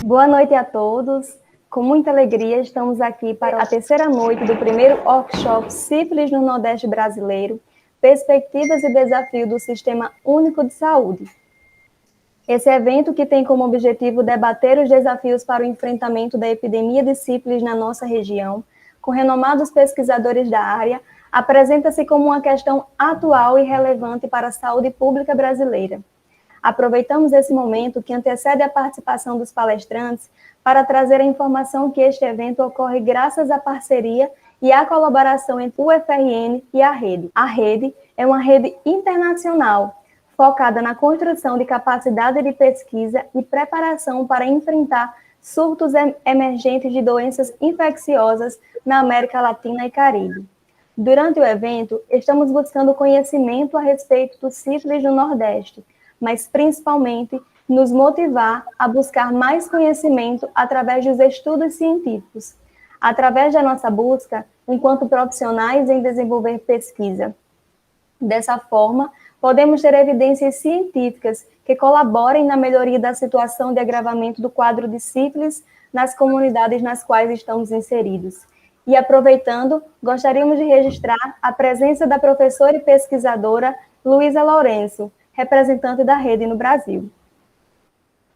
Boa noite a todos. Com muita alegria, estamos aqui para a terceira noite do primeiro workshop Sífilis no Nordeste Brasileiro, Perspectivas e Desafios do Sistema Único de Saúde. Esse evento, que tem como objetivo debater os desafios para o enfrentamento da epidemia de sífilis na nossa região, com renomados pesquisadores da área, apresenta-se como uma questão atual e relevante para a saúde pública brasileira. Aproveitamos esse momento que antecede a participação dos palestrantes para trazer a informação que este evento ocorre graças à parceria e à colaboração entre o UFRN e a rede. A rede é uma rede internacional, focada na construção de capacidade de pesquisa e preparação para enfrentar surtos emergentes de doenças infecciosas na América Latina e Caribe. Durante o evento, estamos buscando conhecimento a respeito do sífilis no Nordeste, mas principalmente nos motivar a buscar mais conhecimento através dos estudos científicos, através da nossa busca enquanto profissionais em desenvolver pesquisa. Dessa forma, podemos ter evidências científicas que colaborem na melhoria da situação de agravamento do quadro de sífilis nas comunidades nas quais estamos inseridos. E aproveitando, gostaríamos de registrar a presença da professora e pesquisadora Luísa Lourenço, representante da rede no Brasil.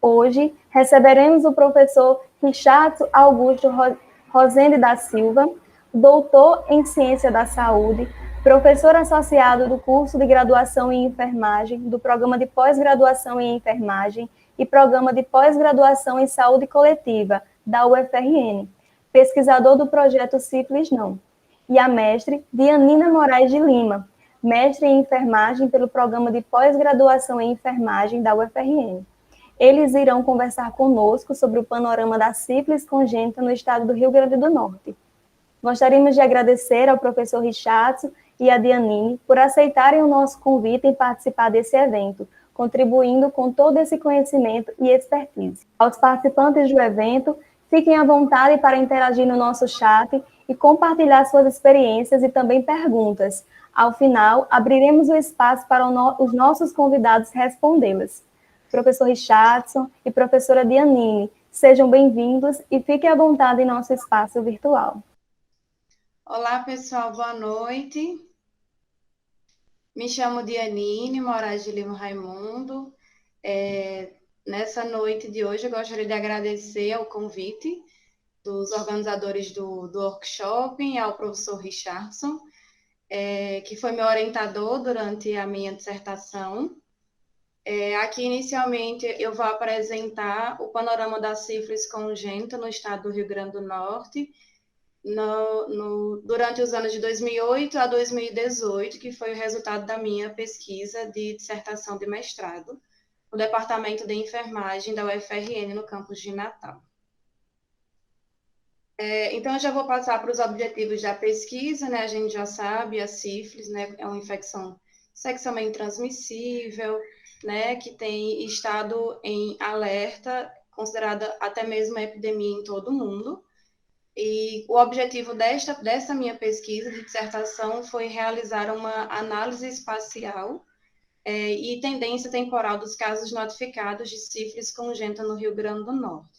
Hoje, receberemos o professor Richardson Augusto Rosende da Silva, doutor em Ciência da Saúde, professor associado do curso de graduação em enfermagem, do programa de pós-graduação em enfermagem e programa de pós-graduação em saúde coletiva, da UFRN, pesquisador do projeto Sífilis Não, e a mestre Dianina Moraes de Lima, mestre em enfermagem pelo programa de pós-graduação em enfermagem da UFRN. Eles irão conversar conosco sobre o panorama da sífilis congênita no estado do Rio Grande do Norte. Gostaríamos de agradecer ao professor Richardson e à Dianine por aceitarem o nosso convite em participar desse evento, contribuindo com todo esse conhecimento e expertise. Aos participantes do evento, fiquem à vontade para interagir no nosso chat e compartilhar suas experiências e também perguntas. Ao final, abriremos o espaço para os nossos convidados respondê-las. Professor Richardson e professora Dianine, sejam bem-vindos e fiquem à vontade em nosso espaço virtual. Olá, pessoal, boa noite. Me chamo Dianine Moraes de Lima Raimundo. Nessa noite de hoje, eu gostaria de agradecer ao convite dos organizadores do workshop e ao professor Richardson, que foi meu orientador durante a minha dissertação. Aqui, inicialmente, eu vou apresentar o panorama da sífilis congênita no estado do Rio Grande do Norte, durante os anos de 2008 a 2018, que foi o resultado da minha pesquisa de dissertação de mestrado no Departamento de Enfermagem da UFRN, no campus de Natal. Então, eu já vou passar para os objetivos da pesquisa, né? A gente já sabe, a sífilis, né, é uma infecção sexualmente transmissível, né, que tem estado em alerta, considerada até mesmo epidemia em todo o mundo. E o objetivo dessa minha pesquisa de dissertação foi realizar uma análise espacial e tendência temporal dos casos notificados de sífilis congênita no Rio Grande do Norte.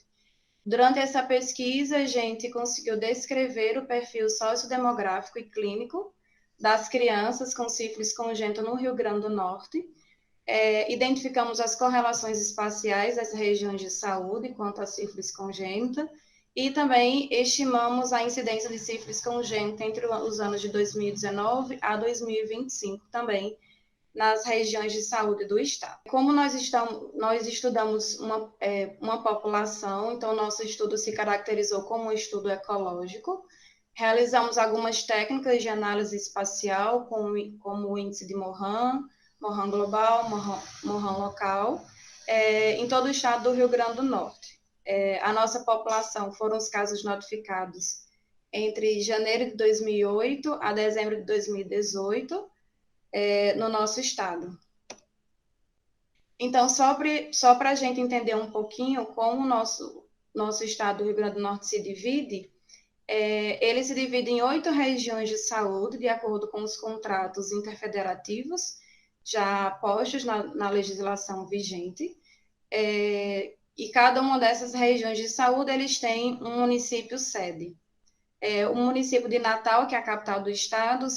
Durante essa pesquisa, a gente conseguiu descrever o perfil sociodemográfico e clínico das crianças com sífilis congênita no Rio Grande do Norte. Identificamos as correlações espaciais das regiões de saúde quanto à sífilis congênita e também estimamos a incidência de sífilis congênita entre os anos de 2019 a 2025 também nas regiões de saúde do estado. Como nós estudamos uma população, então nosso estudo se caracterizou como um estudo ecológico. Realizamos algumas técnicas de análise espacial, como o índice de Mohan global, Mohan local, em todo o estado do Rio Grande do Norte. A nossa população foram os casos notificados entre janeiro de 2008 a dezembro de 2018, no nosso estado. Então, só para a gente entender um pouquinho como o nosso estado do Rio Grande do Norte se divide, ele se divide em 8 regiões de saúde, de acordo com os contratos interfederativos já postos na legislação vigente, e e cada uma dessas regiões de saúde, eles têm um município sede. O município de Natal, que é a capital do estado,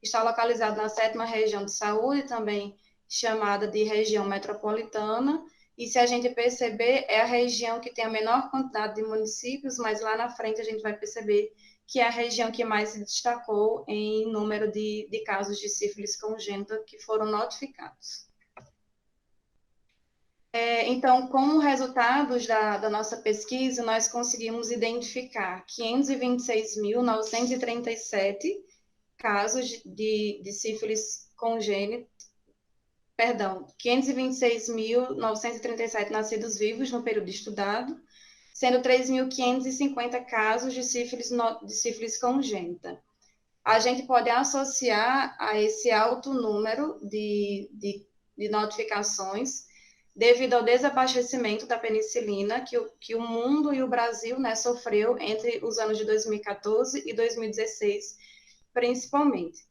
está localizado na 7ª região de saúde, também chamada de região metropolitana, e se a gente perceber, é a região que tem a menor quantidade de municípios, mas lá na frente a gente vai perceber que é a região que mais se destacou em número de casos de sífilis congênita que foram notificados. Então, como resultados da nossa pesquisa, nós conseguimos identificar 526.937 casos de sífilis congênita, 526.937 nascidos vivos no período estudado, sendo 3.550 casos de sífilis congênita. A gente pode associar a esse alto número de notificações devido ao desabastecimento da penicilina que o mundo e o Brasil, né, sofreu entre os anos de 2014 e 2016, principalmente.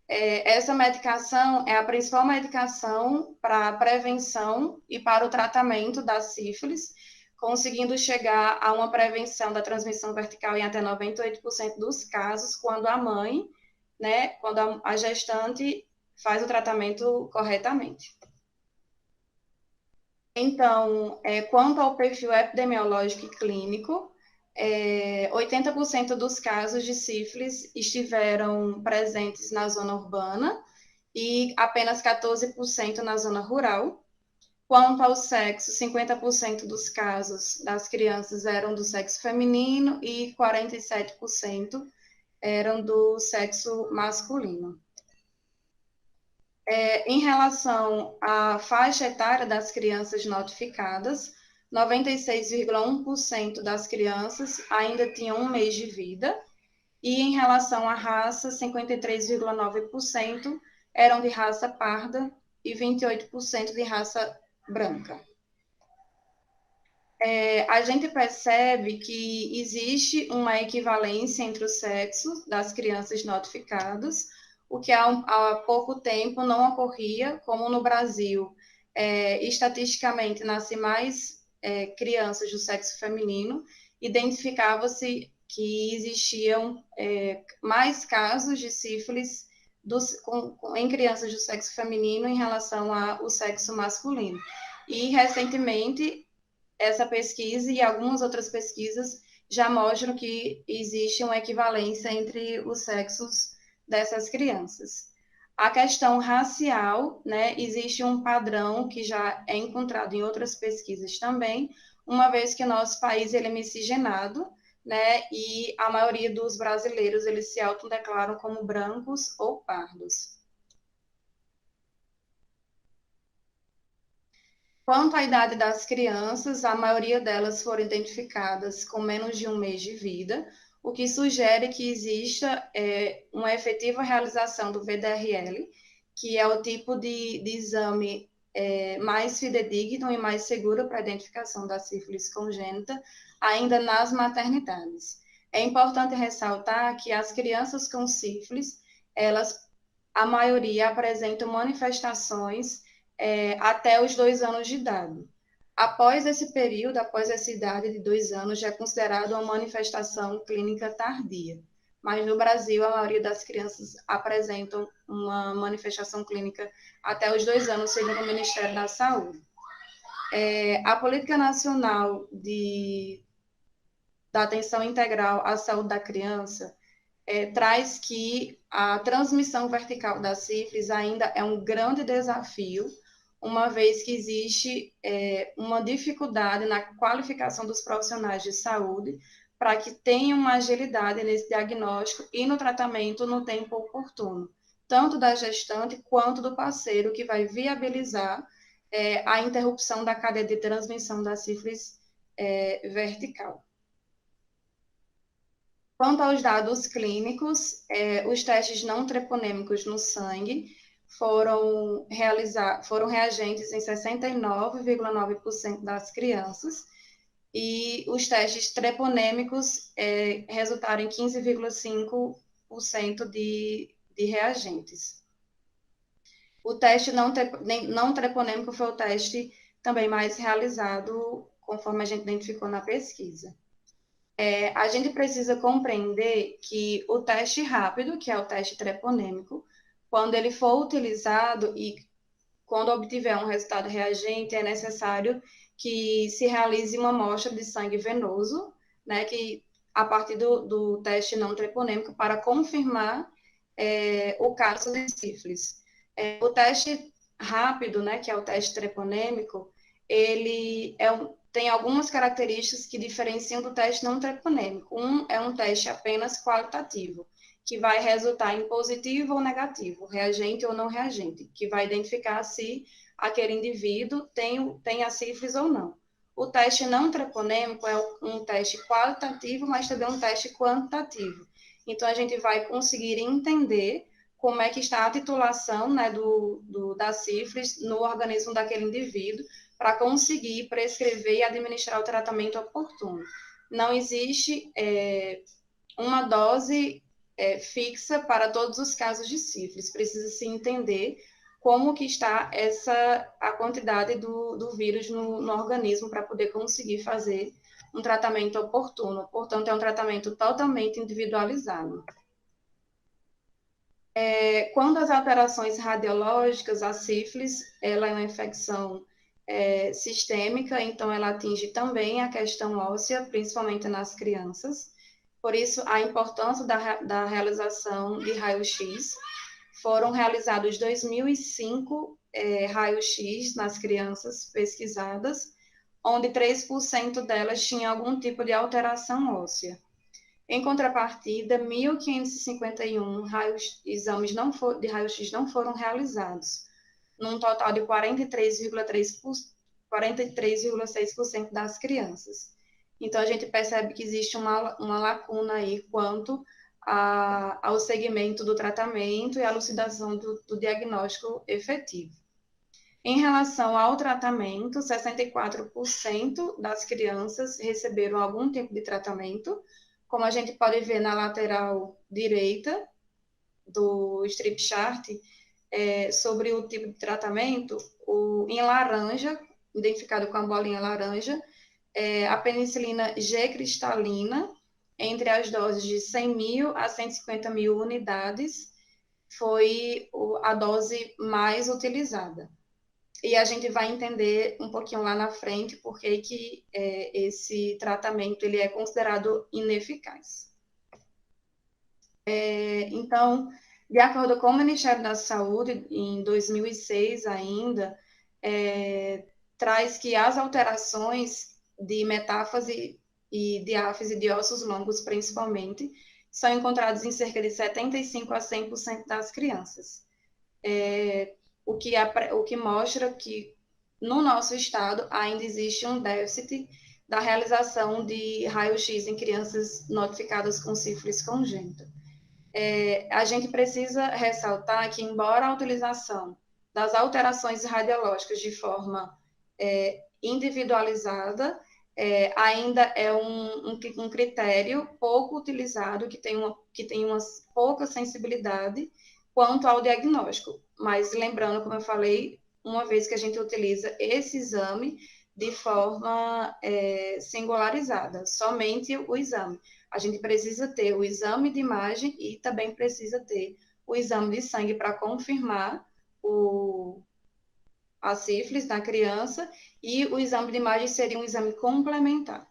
Essa medicação é a principal medicação para a prevenção e para o tratamento da sífilis, conseguindo chegar a uma prevenção da transmissão vertical em até 98% dos casos, quando a mãe, né, quando a gestante faz o tratamento corretamente. Então, quanto ao perfil epidemiológico e clínico, 80% dos casos de sífilis estiveram presentes na zona urbana e apenas 14% na zona rural. Quanto ao sexo, 50% dos casos das crianças eram do sexo feminino e 47% eram do sexo masculino. Em relação à faixa etária das crianças notificadas, 96,1% das crianças ainda tinham 1 mês de vida, e em relação à raça, 53,9% eram de raça parda e 28% de raça branca. A gente percebe que existe uma equivalência entre os sexos das crianças notificadas, o que há pouco tempo não ocorria, como no Brasil, estatisticamente, nascem mais crianças do sexo feminino, identificava-se que existiam mais casos de sífilis em crianças do sexo feminino em relação ao sexo masculino. E, recentemente, essa pesquisa e algumas outras pesquisas já mostram que existe uma equivalência entre os sexos dessas crianças. A questão racial, né, existe um padrão que já é encontrado em outras pesquisas também, uma vez que o nosso país ele é miscigenado, né, e a maioria dos brasileiros eles se autodeclaram como brancos ou pardos. Quanto à idade das crianças, a maioria delas foram identificadas com menos de 1 mês de vida, o que sugere que exista uma efetiva realização do VDRL, que é o tipo de exame mais fidedigno e mais seguro para a identificação da sífilis congênita, ainda nas maternidades. É importante ressaltar que as crianças com sífilis, a maioria apresentam manifestações até os 2 anos de idade. Após esse período, após essa idade de 2 anos, já é considerado uma manifestação clínica tardia. Mas no Brasil, a maioria das crianças apresentam uma manifestação clínica até os 2 anos, segundo o Ministério da Saúde. A Política Nacional da Atenção Integral à Saúde da Criança traz que a transmissão vertical da sífilis ainda é um grande desafio, uma vez que existe uma dificuldade na qualificação dos profissionais de saúde para que tenham uma agilidade nesse diagnóstico e no tratamento no tempo oportuno, tanto da gestante quanto do parceiro, que vai viabilizar a interrupção da cadeia de transmissão da sífilis vertical. Quanto aos dados clínicos, os testes não treponêmicos no sangue foram reagentes em 69,9% das crianças, e os testes treponêmicos resultaram em 15,5% de reagentes. O teste não treponêmico foi o teste também mais realizado, conforme a gente identificou na pesquisa. A gente precisa compreender que o teste rápido, que é o teste treponêmico, quando ele for utilizado e quando obtiver um resultado reagente, é necessário que se realize uma amostra de sangue venoso, né, que a partir do teste não treponêmico, para confirmar o caso de sífilis. O teste rápido, né, que é o teste treponêmico, ele tem algumas características que diferenciam do teste não treponêmico. É um teste apenas qualitativo, que vai resultar em positivo ou negativo, reagente ou não reagente, que vai identificar se aquele indivíduo tem a sífilis ou não. O teste não treponêmico é um teste qualitativo, mas também um teste quantitativo. Então, a gente vai conseguir entender como é que está a titulação, né, da sífilis no organismo daquele indivíduo, para conseguir prescrever e administrar o tratamento oportuno. Não existe uma dose fixa para todos os casos de sífilis. Precisa se entender como que está a quantidade do vírus no organismo para poder conseguir fazer um tratamento oportuno. Portanto, é um tratamento totalmente individualizado. Quando as alterações radiológicas, a sífilis, ela é uma infecção sistêmica, então ela atinge também a questão óssea, principalmente nas crianças. Por isso, a importância da realização de raio-x. Foram realizados 2.005 raio-x nas crianças pesquisadas, onde 3% delas tinham algum tipo de alteração óssea. Em contrapartida, 1.551 exames de raio-x não foram realizados, num total de 43,6% das crianças. Então, a gente percebe que existe uma lacuna aí quanto ao segmento do tratamento e à elucidação do diagnóstico efetivo. Em relação ao tratamento, 64% das crianças receberam algum tipo de tratamento, como a gente pode ver na lateral direita do strip chart, sobre o tipo de tratamento, em laranja, identificado com a bolinha laranja, a penicilina G cristalina, entre as doses de 100.000 a 150.000 unidades, foi a dose mais utilizada. E a gente vai entender um pouquinho lá na frente por que esse tratamento ele é considerado ineficaz. Então, de acordo com o Ministério da Saúde, em 2006 ainda, traz que as alterações de metáfase e diáfise de ossos longos, principalmente, são encontradas em cerca de 75% a 100% das crianças. O que mostra que, no nosso estado, ainda existe um déficit da realização de raio-x em crianças notificadas com sífilis congênita. A gente precisa ressaltar que, embora a utilização das alterações radiológicas de forma individualizada, ainda é um critério pouco utilizado, que tem uma pouca sensibilidade quanto ao diagnóstico. Mas lembrando, como eu falei, uma vez que a gente utiliza esse exame de forma singularizada, somente o exame. A gente precisa ter o exame de imagem e também precisa ter o exame de sangue para confirmar a sífilis na criança, e o exame de imagem seria um exame complementar.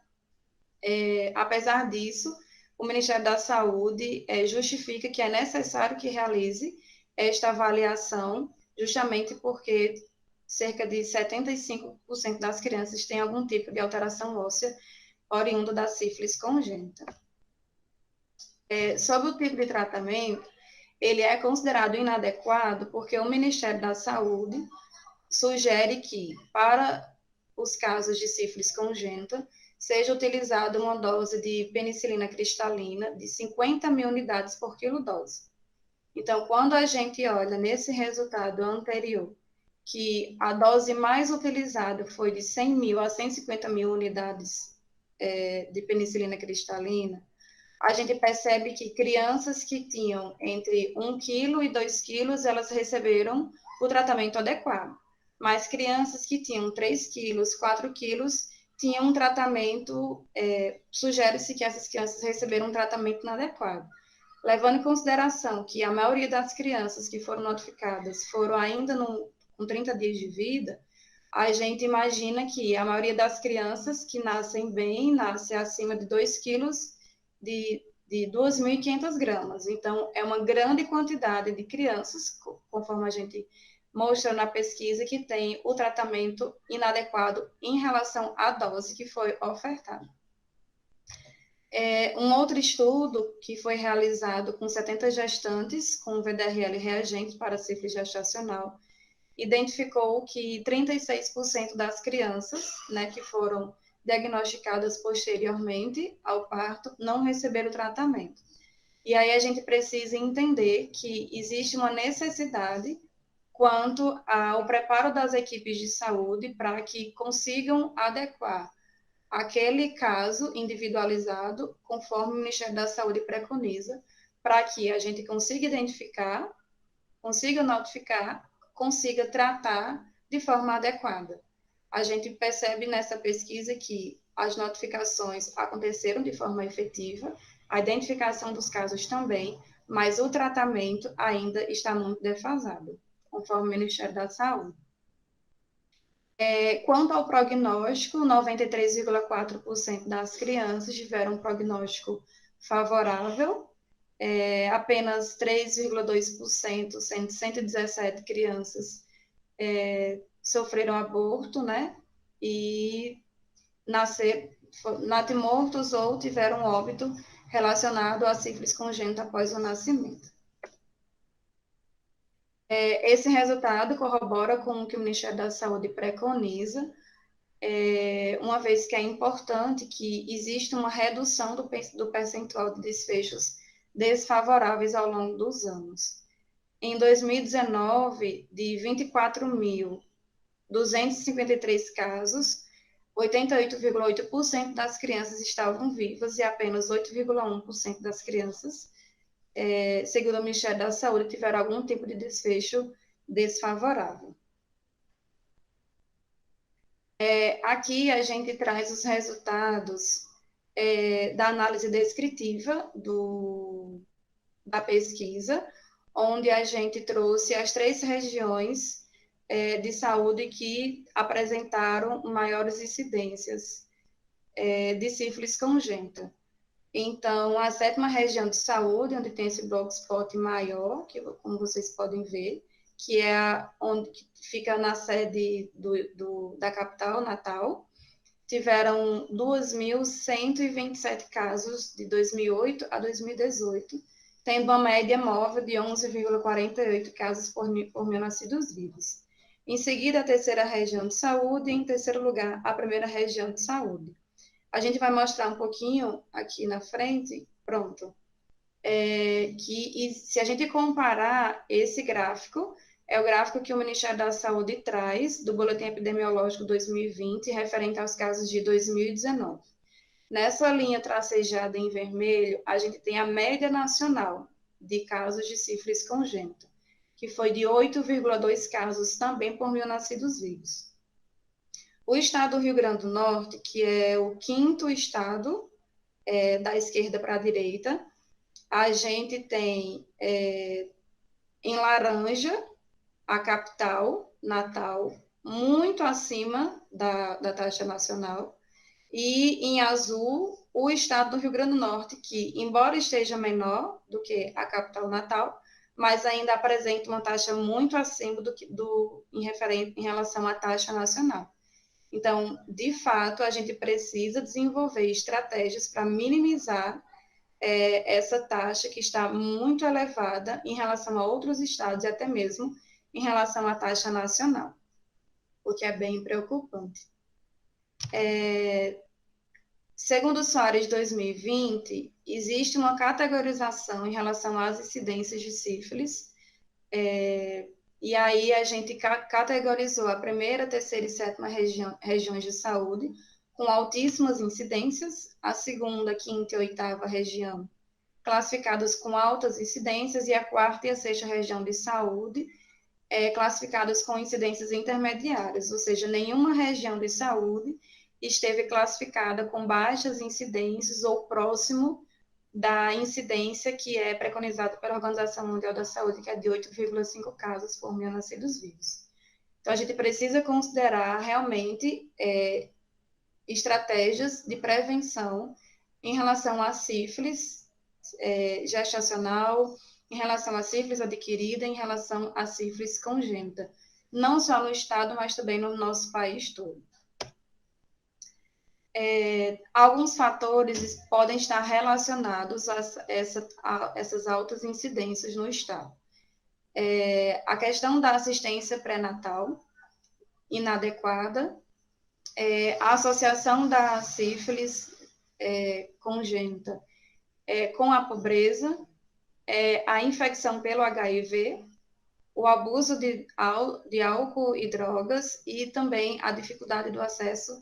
Apesar disso, o Ministério da Saúde justifica que é necessário que realize esta avaliação, justamente porque cerca de 75% das crianças têm algum tipo de alteração óssea oriundo da sífilis congênita. Sobre o tipo de tratamento, ele é considerado inadequado porque o Ministério da Saúde sugere que, para os casos de sífilis congênita, seja utilizada uma dose de penicilina cristalina de 50.000 unidades por quilodose. Então, quando a gente olha nesse resultado anterior, que a dose mais utilizada foi de 100.000 a 150.000 unidades de penicilina cristalina, a gente percebe que crianças que tinham entre 1 quilo e 2 quilos, elas receberam o tratamento adequado. mas crianças que tinham 3 quilos, 4 quilos, tinham um tratamento, sugere-se que essas crianças receberam um tratamento inadequado. Levando em consideração que a maioria das crianças que foram notificadas foram ainda com 30 dias de vida, a gente imagina que a maioria das crianças que nascem bem, nascem acima de 2 quilos de 2.500 gramas. Então, é uma grande quantidade de crianças, conforme a gente mostra na pesquisa, que tem o tratamento inadequado em relação à dose que foi ofertada. Um outro estudo que foi realizado com 70 gestantes com VDRL reagente para sífilis gestacional identificou que 36% das crianças, né, que foram diagnosticadas posteriormente ao parto não receberam tratamento. E aí a gente precisa entender que existe uma necessidade quanto ao preparo das equipes de saúde para que consigam adequar aquele caso individualizado, conforme o Ministério da Saúde preconiza, para que a gente consiga identificar, consiga notificar, consiga tratar de forma adequada. A gente percebe nessa pesquisa que as notificações aconteceram de forma efetiva, a identificação dos casos também, mas o tratamento ainda está muito defasado, conforme o Ministério da Saúde. Quanto ao prognóstico, 93,4% das crianças tiveram um prognóstico favorável, apenas 3,2%, sendo 117 crianças, sofreram aborto, né? E natimortos ou tiveram óbito relacionado à sífilis congênita após o nascimento. Esse resultado corrobora com o que o Ministério da Saúde preconiza, uma vez que é importante que exista uma redução do percentual de desfechos desfavoráveis ao longo dos anos. Em 2019, de 24.253 casos, 88,8% das crianças estavam vivas e apenas 8,1% das crianças, segundo o Ministério da Saúde, tiveram algum tipo de desfecho desfavorável. Aqui a gente traz os resultados da análise descritiva da pesquisa, onde a gente trouxe as 3 regiões de saúde que apresentaram maiores incidências de sífilis congênita. Então, a 7ª região de saúde, onde tem esse block spot maior, que, como vocês podem ver, que é onde fica na sede da capital, Natal, tiveram 2.127 casos de 2008 a 2018, tendo uma média móvel de 11,48 casos por mil nascidos vivos. Em seguida, a 3ª região de saúde, e em terceiro lugar, a 1ª região de saúde. A gente vai mostrar um pouquinho aqui na frente, pronto, que se a gente comparar esse gráfico, é o gráfico que o Ministério da Saúde traz do Boletim Epidemiológico 2020, referente aos casos de 2019. Nessa linha tracejada em vermelho, a gente tem a média nacional de casos de sífilis congênita, que foi de 8,2 casos também por mil nascidos vivos. O estado do Rio Grande do Norte, que é o 5º estado da esquerda para a direita, a gente tem em laranja a capital, Natal, muito acima da taxa nacional, e em azul o estado do Rio Grande do Norte, que, embora esteja menor do que a capital Natal, mas ainda apresenta uma taxa muito acima em relação à taxa nacional. Então, de fato, a gente precisa desenvolver estratégias para minimizar essa taxa que está muito elevada em relação a outros estados e até mesmo em relação à taxa nacional, o que é bem preocupante. Segundo o Soares 2020, existe uma categorização em relação às incidências de sífilis, e aí a gente categorizou a 1ª, 3ª e 7ª regiões de saúde com altíssimas incidências, a 2ª, 5ª e 8ª região classificadas com altas incidências, e a 4ª e a 6ª região de saúde classificadas com incidências intermediárias, ou seja, nenhuma região de saúde esteve classificada com baixas incidências ou próximo da incidência que é preconizada pela Organização Mundial da Saúde, que é de 8,5 casos por mil nascidos vivos. Então, a gente precisa considerar realmente estratégias de prevenção em relação à sífilis gestacional, em relação à sífilis adquirida, em relação à sífilis congênita, não só no estado, mas também no nosso país todo. Alguns fatores podem estar relacionados a essas altas incidências no estado. A questão da assistência pré-natal inadequada, a associação da sífilis congênita com a pobreza, a infecção pelo HIV, o abuso de álcool e drogas e também a dificuldade do acesso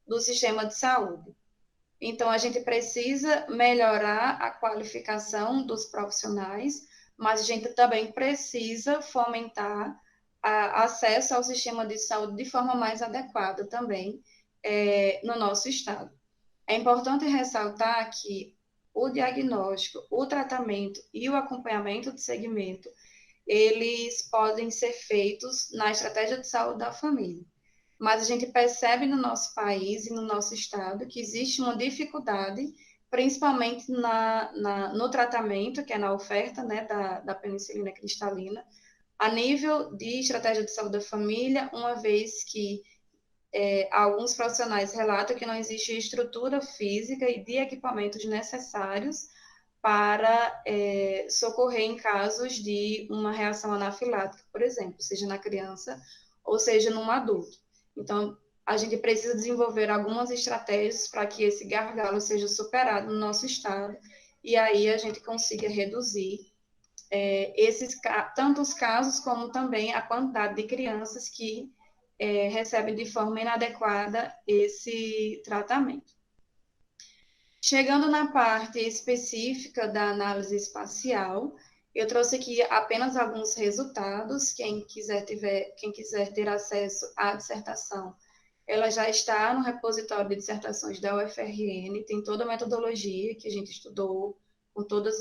do sistema de saúde. Então, a gente precisa melhorar a qualificação dos profissionais, mas a gente também precisa fomentar acesso ao sistema de saúde de forma mais adequada também no nosso estado. É importante ressaltar que o diagnóstico, o tratamento e o acompanhamento de segmento, eles podem ser feitos na estratégia de saúde da família. Mas a gente percebe no nosso país e no nosso estado que existe uma dificuldade, principalmente no tratamento, que é na oferta, né, da penicilina cristalina, a nível de estratégia de saúde da família, uma vez que alguns profissionais relatam que não existe estrutura física e de equipamentos necessários para socorrer em casos de uma reação anafilática, por exemplo, seja na criança ou seja num adulto. Então, a gente precisa desenvolver algumas estratégias para que esse gargalo seja superado no nosso estado e aí a gente consiga reduzir tanto os casos como também a quantidade de crianças que recebem de forma inadequada esse tratamento. Chegando na parte específica da análise espacial, eu trouxe aqui apenas alguns resultados. Quem quiser ter acesso à dissertação, ela já está no repositório de dissertações da UFRN, tem toda a metodologia que a gente estudou, com todos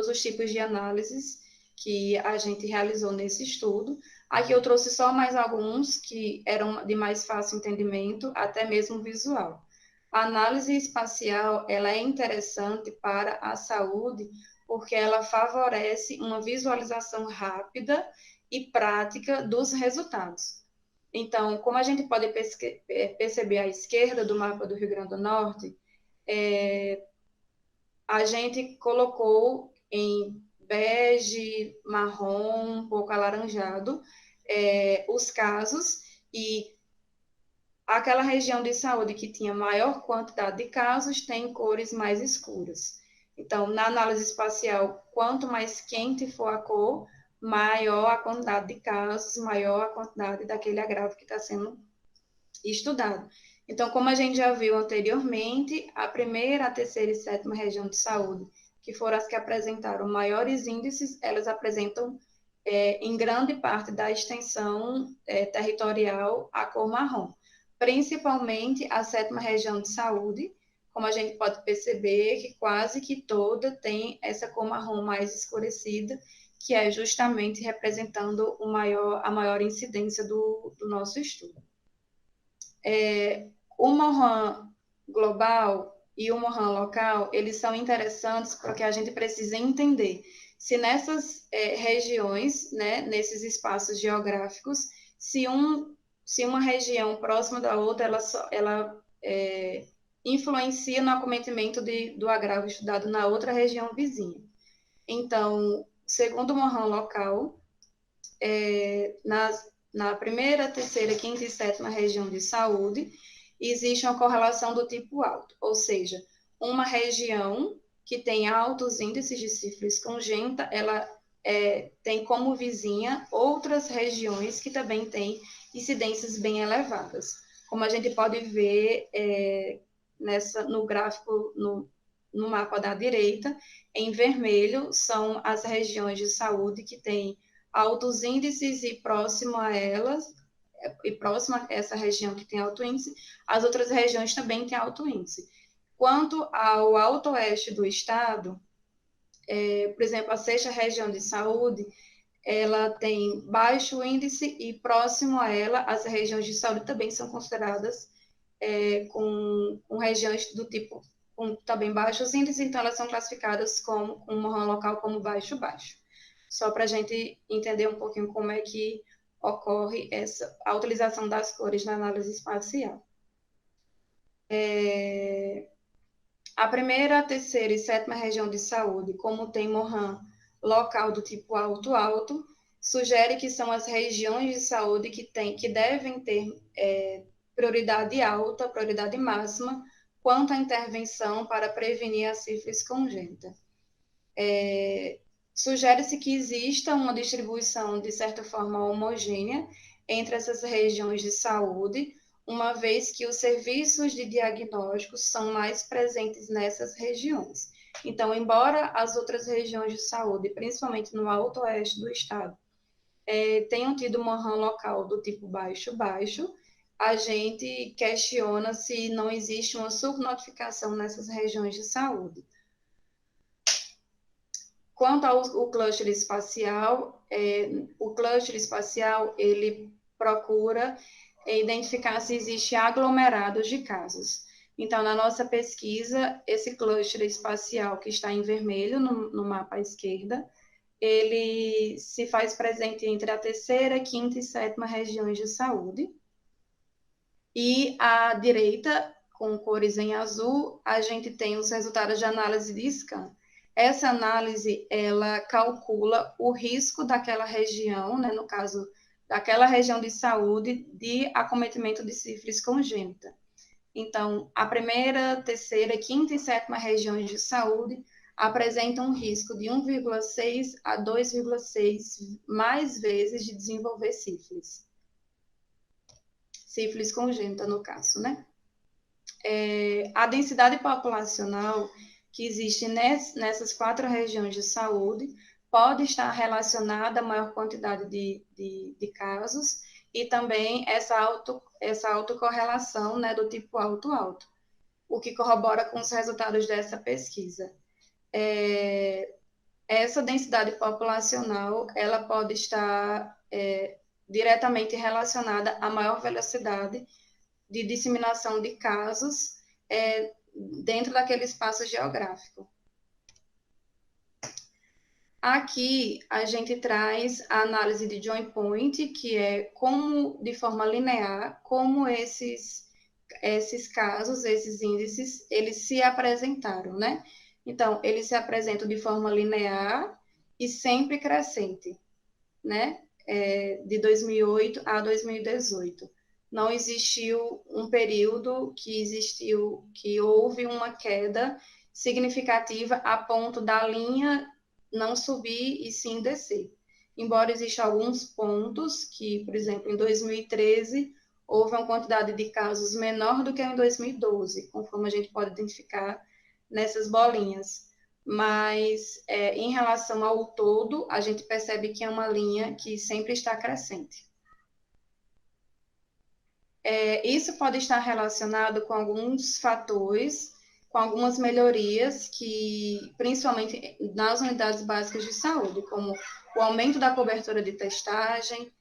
os tipos de análises que a gente realizou nesse estudo. Aqui eu trouxe só mais alguns que eram de mais fácil entendimento, até mesmo visual. A análise espacial, ela é interessante para a saúde porque ela favorece uma visualização rápida e prática dos resultados. Então, como a gente pode perceber à esquerda do mapa do Rio Grande do Norte, a gente colocou em bege, marrom, um pouco alaranjado, os casos, e aquela região de saúde que tinha maior quantidade de casos tem cores mais escuras. Então, na análise espacial, quanto mais quente for a cor, maior a quantidade de casos, maior a quantidade daquele agravo que está sendo estudado. Então, como a gente já viu anteriormente, a primeira, a terceira e sétima região de saúde, que foram as que apresentaram maiores índices, elas apresentam, em grande parte da extensão territorial, a cor marrom. Principalmente a sétima região de saúde, como a gente pode perceber, que quase que toda tem essa cor marrom mais escurecida, que é justamente representando a maior incidência do nosso estudo. O Mohan global e o Mohan local, eles são interessantes porque a gente precisa entender se nessas regiões, né, nesses espaços geográficos, se uma região próxima da outra, ela influencia no acometimento do agravo estudado na outra região vizinha. Então, segundo o Mohan local, na primeira, terceira, quinta e sétima região de saúde, existe uma correlação do tipo alto, ou seja, uma região que tem altos índices de sífilis congênita, ela tem como vizinha outras regiões que também têm incidências bem elevadas. Como a gente pode ver no gráfico, no mapa da direita, em vermelho, são as regiões de saúde que têm altos índices e próximo a elas, e próximo a essa região que tem alto índice, as outras regiões também têm alto índice. Quanto ao alto oeste do estado, por exemplo, a sexta região de saúde, ela tem baixo índice e próximo a ela, as regiões de saúde também são consideradas com regiões do tipo com também baixos índices, então elas são classificadas como uma local como baixo-baixo. Só para a gente entender um pouquinho como é que ocorre a utilização das cores na análise espacial. A primeira, a terceira e sétima região de saúde, como tem Mohan local do tipo alto-alto, sugere que são as regiões de saúde que devem ter prioridade alta, prioridade máxima, quanto à intervenção para prevenir a sífilis congênita. Sugere-se que exista uma distribuição, de certa forma, homogênea entre essas regiões de saúde, uma vez que os serviços de diagnóstico são mais presentes nessas regiões. Então, embora as outras regiões de saúde, principalmente no alto oeste do estado, tenham tido uma RAM local do tipo baixo-baixo, a gente questiona se não existe uma subnotificação nessas regiões de saúde. Quanto ao cluster espacial, ele procura identificar se existe aglomerados de casos. Então, na nossa pesquisa, esse cluster espacial que está em vermelho no mapa à esquerda, ele se faz presente entre a terceira, quinta e sétima regiões de saúde. E à direita, com cores em azul, a gente tem os resultados de análise de scan. Essa análise, ela calcula o risco daquela região, né, no caso, daquela região de saúde, de acometimento de sífilis congênita. Então, a primeira, terceira, quinta e sétima regiões de saúde apresentam um risco de 1,6 a 2,6 mais vezes de desenvolver sífilis. Sífilis congênita, no caso, né? A densidade populacional que existe nessas 4 regiões de saúde pode estar relacionada à maior quantidade de casos e também essa autocorrelação, né, do tipo alto-alto, o que corrobora com os resultados dessa pesquisa. Essa densidade populacional, ela pode estar diretamente relacionada à maior velocidade de disseminação de casos dentro daquele espaço geográfico. Aqui, a gente traz a análise de joint point, que é como, de forma linear, como esses casos, esses índices, eles se apresentaram, né? Então, eles se apresentam de forma linear e sempre crescente, né? De 2008 a 2018. Não existiu um período que houve uma queda significativa a ponto da linha não subir e sim descer. Embora existam alguns pontos que, por exemplo, em 2013, houve uma quantidade de casos menor do que em 2012, conforme a gente pode identificar nessas bolinhas. Mas, em relação ao todo, a gente percebe que é uma linha que sempre está crescente. Isso pode estar relacionado com alguns fatores, com algumas melhorias que, principalmente nas unidades básicas de saúde, como o aumento da cobertura de testagem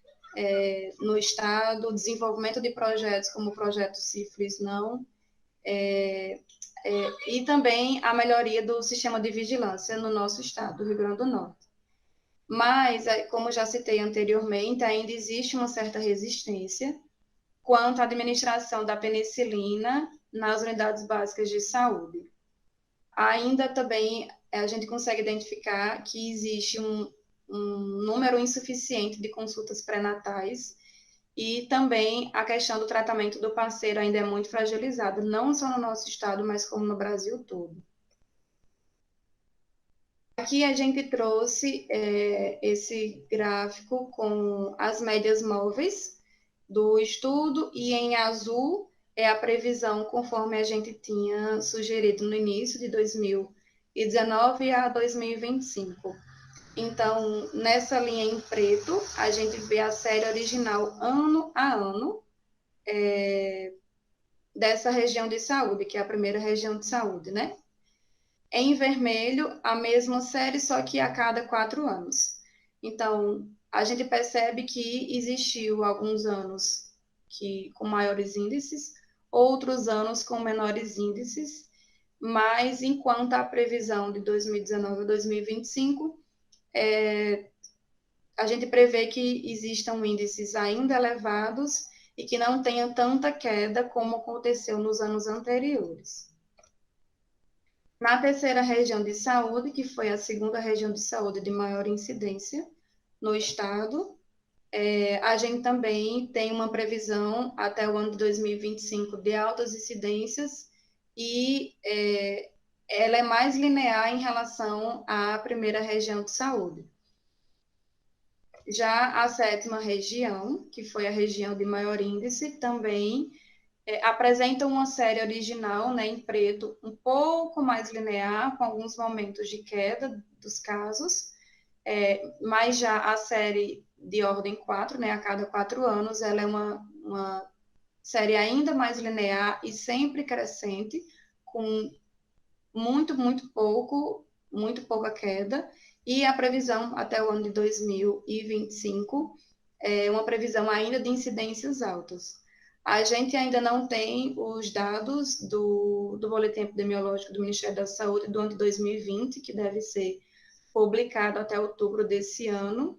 no estado, o desenvolvimento de projetos como o projeto Sífilis Não, e também a melhoria do sistema de vigilância no nosso estado, do Rio Grande do Norte. Mas, como já citei anteriormente, ainda existe uma certa resistência quanto à administração da penicilina nas unidades básicas de saúde. Ainda também a gente consegue identificar que existe um número insuficiente de consultas pré-natais e também a questão do tratamento do parceiro ainda é muito fragilizada, não só no nosso estado, mas como no Brasil todo. Aqui a gente trouxe esse gráfico com as médias móveis do estudo, e em azul é a previsão conforme a gente tinha sugerido no início de 2019 a 2025. Então, nessa linha em preto, a gente vê a série original ano a ano dessa região de saúde, que é a primeira região de saúde, né? Em vermelho, a mesma série, só que a cada 4 anos. Então, a gente percebe que existiu alguns anos com maiores índices, outros anos com menores índices, mas enquanto a previsão de 2019 a 2025, a gente prevê que existam índices ainda elevados e que não tenha tanta queda como aconteceu nos anos anteriores. Na terceira região de saúde, que foi a segunda região de saúde de maior incidência no estado, a gente também tem uma previsão até o ano de 2025 de altas incidências e ela é mais linear em relação à primeira região de saúde. Já a sétima região, que foi a região de maior índice, também apresenta uma série original, né, em preto, um pouco mais linear, com alguns momentos de queda dos casos, mas já a série de ordem 4, né, a cada 4 anos, ela é uma série ainda mais linear e sempre crescente, com muito pouca queda, e a previsão até o ano de 2025 é uma previsão ainda de incidências altas. A gente ainda não tem os dados do Boletim Epidemiológico do Ministério da Saúde do ano de 2020, que deve ser publicado até outubro desse ano,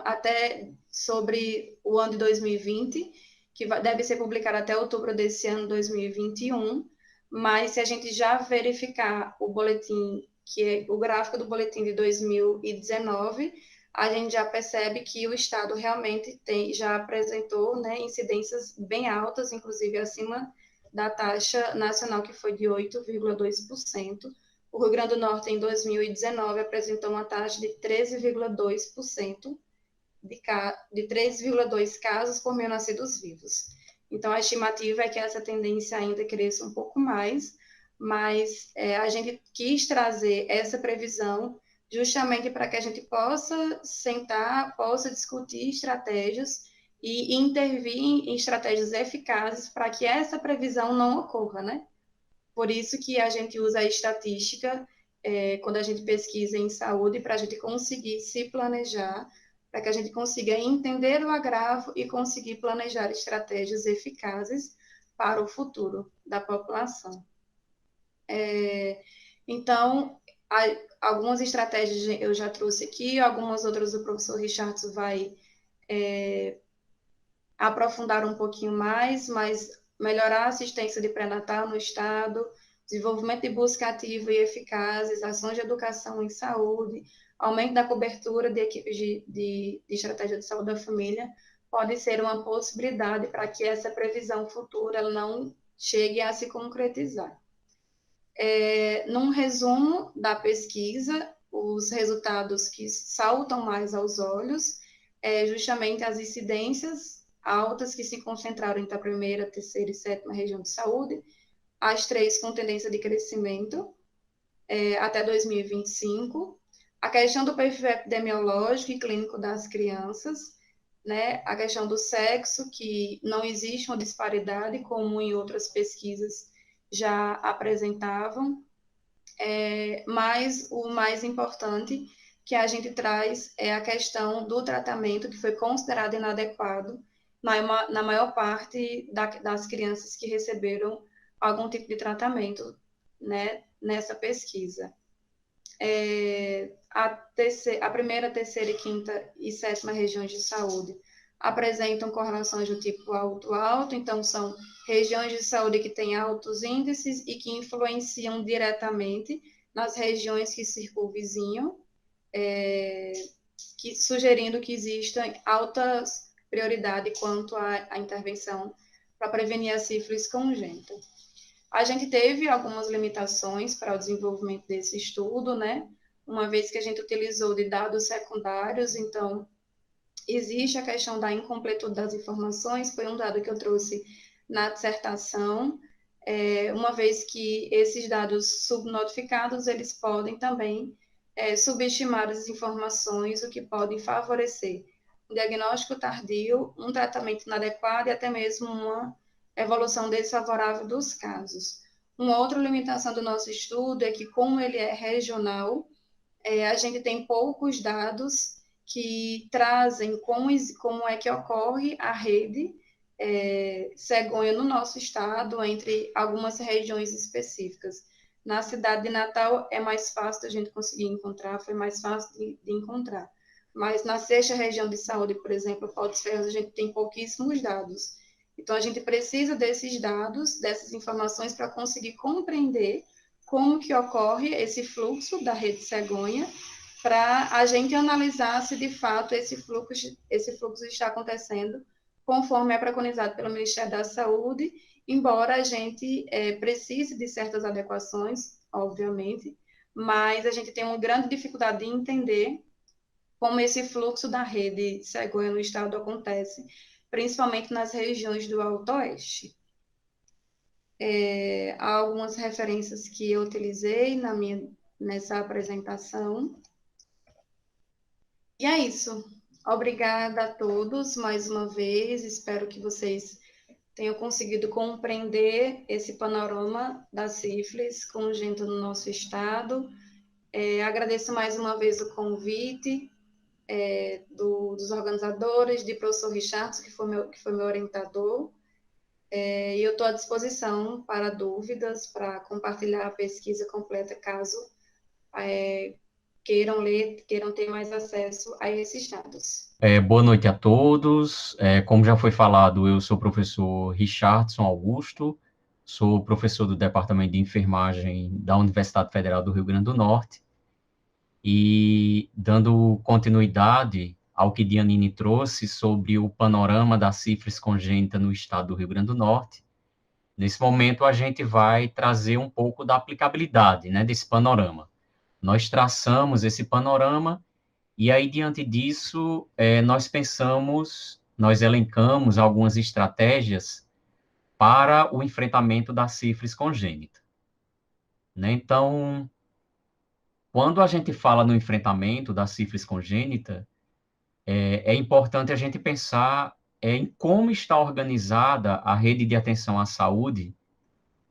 até sobre o ano de 2020, que deve ser publicado até outubro desse ano, 2021, mas se a gente já verificar o boletim, que é o gráfico do boletim de 2019, a gente já percebe que o estado realmente já apresentou, né, incidências bem altas, inclusive acima da taxa nacional, que foi de 8,2%. O Rio Grande do Norte, em 2019, apresentou uma taxa de 13,2%, de 3,2 casos por mil nascidos vivos. Então, a estimativa é que essa tendência ainda cresça um pouco mais, mas a gente quis trazer essa previsão justamente para que a gente possa sentar, possa discutir estratégias e intervir em estratégias eficazes para que essa previsão não ocorra, né? Por isso que a gente usa a estatística quando a gente pesquisa em saúde, para a gente conseguir se planejar, para que a gente consiga entender o agravo e conseguir planejar estratégias eficazes para o futuro da população. Então, algumas estratégias eu já trouxe aqui, algumas outras o professor Richardson vai aprofundar um pouquinho mais, mas melhorar a assistência de pré-natal no estado, desenvolvimento de busca ativa e eficazes, ações de educação em saúde, aumento da cobertura de equipes de estratégia de saúde da família, pode ser uma possibilidade para que essa previsão futura ela não chegue a se concretizar. Num resumo da pesquisa, os resultados que saltam mais aos olhos justamente as incidências altas que se concentraram entre a primeira, terceira e sétima região de saúde, as três com tendência de crescimento até 2025, a questão do perfil epidemiológico e clínico das crianças, né, a questão do sexo, que não existe uma disparidade, como em outras pesquisas já apresentavam, mas o mais importante que a gente traz é a questão do tratamento que foi considerado inadequado na maior parte das crianças que receberam algum tipo de tratamento, né, nessa pesquisa. A primeira, terceira, e quinta e sétima regiões de saúde apresentam correlações do tipo alto-alto, então são regiões de saúde que têm altos índices e que influenciam diretamente nas regiões que circunvizinham, sugerindo que exista alta prioridade quanto à intervenção para prevenir a sífilis congênita. A gente teve algumas limitações para o desenvolvimento desse estudo, né? Uma vez que a gente utilizou de dados secundários, então existe a questão da incompletude das informações, foi um dado que eu trouxe na dissertação, uma vez que esses dados subnotificados, eles podem também subestimar as informações, o que pode favorecer um diagnóstico tardio, um tratamento inadequado e até mesmo uma evolução desfavorável dos casos. Uma outra limitação do nosso estudo é que, como ele é regional, a gente tem poucos dados que trazem como é que ocorre a rede cegonha no nosso estado, entre algumas regiões específicas. Na cidade de Natal é mais fácil a gente conseguir encontrar, foi mais fácil de encontrar. Mas na sexta região de saúde, por exemplo, Poços de Ferros, a gente tem pouquíssimos dados. Então, a gente precisa desses dados, dessas informações, para conseguir compreender como que ocorre esse fluxo da rede cegonha, para a gente analisar se, de fato, esse fluxo está acontecendo conforme é preconizado pelo Ministério da Saúde, embora a gente precise de certas adequações, obviamente, mas a gente tem uma grande dificuldade de entender como esse fluxo da rede cegonha no estado acontece, principalmente nas regiões do Alto Oeste. Há algumas referências que eu utilizei nessa apresentação. E é isso. Obrigada a todos mais uma vez. Espero que vocês tenham conseguido compreender esse panorama da sífilis congênita no nosso estado. Agradeço mais uma vez o convite dos organizadores, de professor Richardson, que foi meu orientador. E eu estou à disposição para dúvidas, para compartilhar a pesquisa completa, caso queiram ler, queiram ter mais acesso a esses dados. Boa noite a todos. Como já foi falado, eu sou o professor Richardson Augusto, sou professor do Departamento de Enfermagem da Universidade Federal do Rio Grande do Norte, e dando continuidade ao que Dianine trouxe sobre o panorama da sífilis congênita no estado do Rio Grande do Norte, nesse momento a gente vai trazer um pouco da aplicabilidade, né, desse panorama. Nós traçamos esse panorama e aí, diante disso, nós elencamos algumas estratégias para o enfrentamento da sífilis congênita, né? Então, quando a gente fala no enfrentamento da sífilis congênita, é importante a gente pensar em como está organizada a rede de atenção à saúde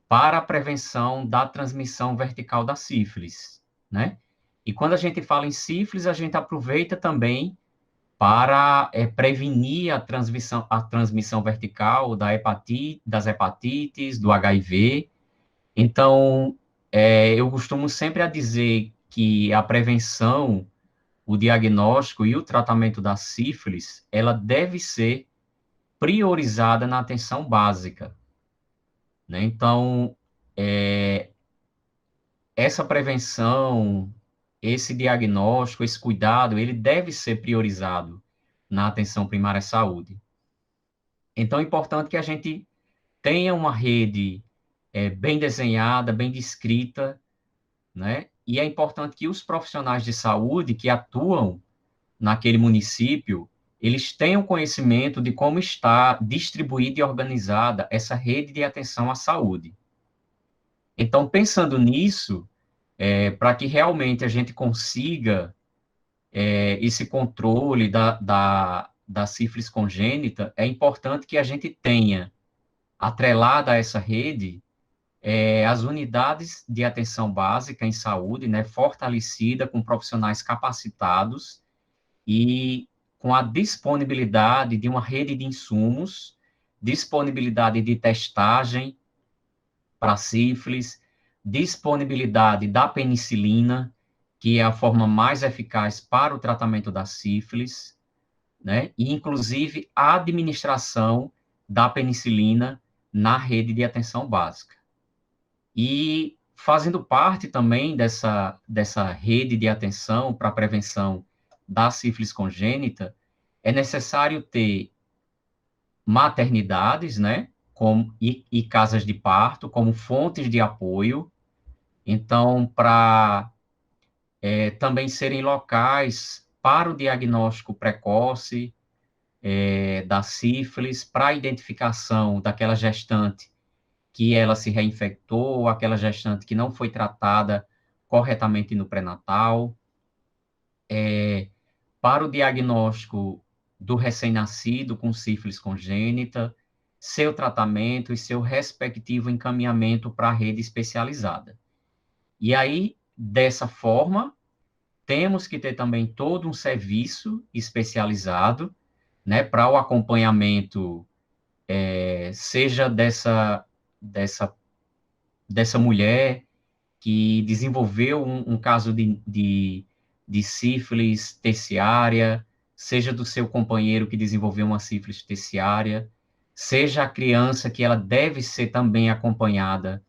para a prevenção da transmissão vertical da sífilis, né? E quando a gente fala em sífilis, a gente aproveita também para prevenir a transmissão vertical das hepatites, do HIV. Então, eu costumo sempre a dizer que a prevenção, o diagnóstico e o tratamento da sífilis, ela deve ser priorizada na atenção básica, né? Então, essa prevenção, esse diagnóstico, esse cuidado, ele deve ser priorizado na atenção primária à saúde. Então, é importante que a gente tenha uma rede bem desenhada, bem descrita, né? E é importante que os profissionais de saúde que atuam naquele município, eles tenham conhecimento de como está distribuída e organizada essa rede de atenção à saúde. Então, pensando nisso, para que realmente a gente consiga esse controle da sífilis congênita, é importante que a gente tenha, atrelada a essa rede, as unidades de atenção básica em saúde, né, fortalecida com profissionais capacitados e com a disponibilidade de uma rede de insumos, disponibilidade de testagem para sífilis, disponibilidade da penicilina, que é a forma mais eficaz para o tratamento da sífilis, né? E, inclusive, a administração da penicilina na rede de atenção básica. E, fazendo parte também dessa rede de atenção para a prevenção da sífilis congênita, é necessário ter maternidades, né? E casas de parto como fontes de apoio. Então, para também serem locais para o diagnóstico precoce, da sífilis, para a identificação daquela gestante que ela se reinfectou, aquela gestante que não foi tratada corretamente no pré-natal, para o diagnóstico do recém-nascido com sífilis congênita, seu tratamento e seu respectivo encaminhamento para a rede especializada. E aí, dessa forma, temos que ter também todo um serviço especializado, né, para o acompanhamento, seja dessa mulher que desenvolveu um caso de sífilis terciária, seja do seu companheiro que desenvolveu uma sífilis terciária, seja a criança que ela deve ser também acompanhada,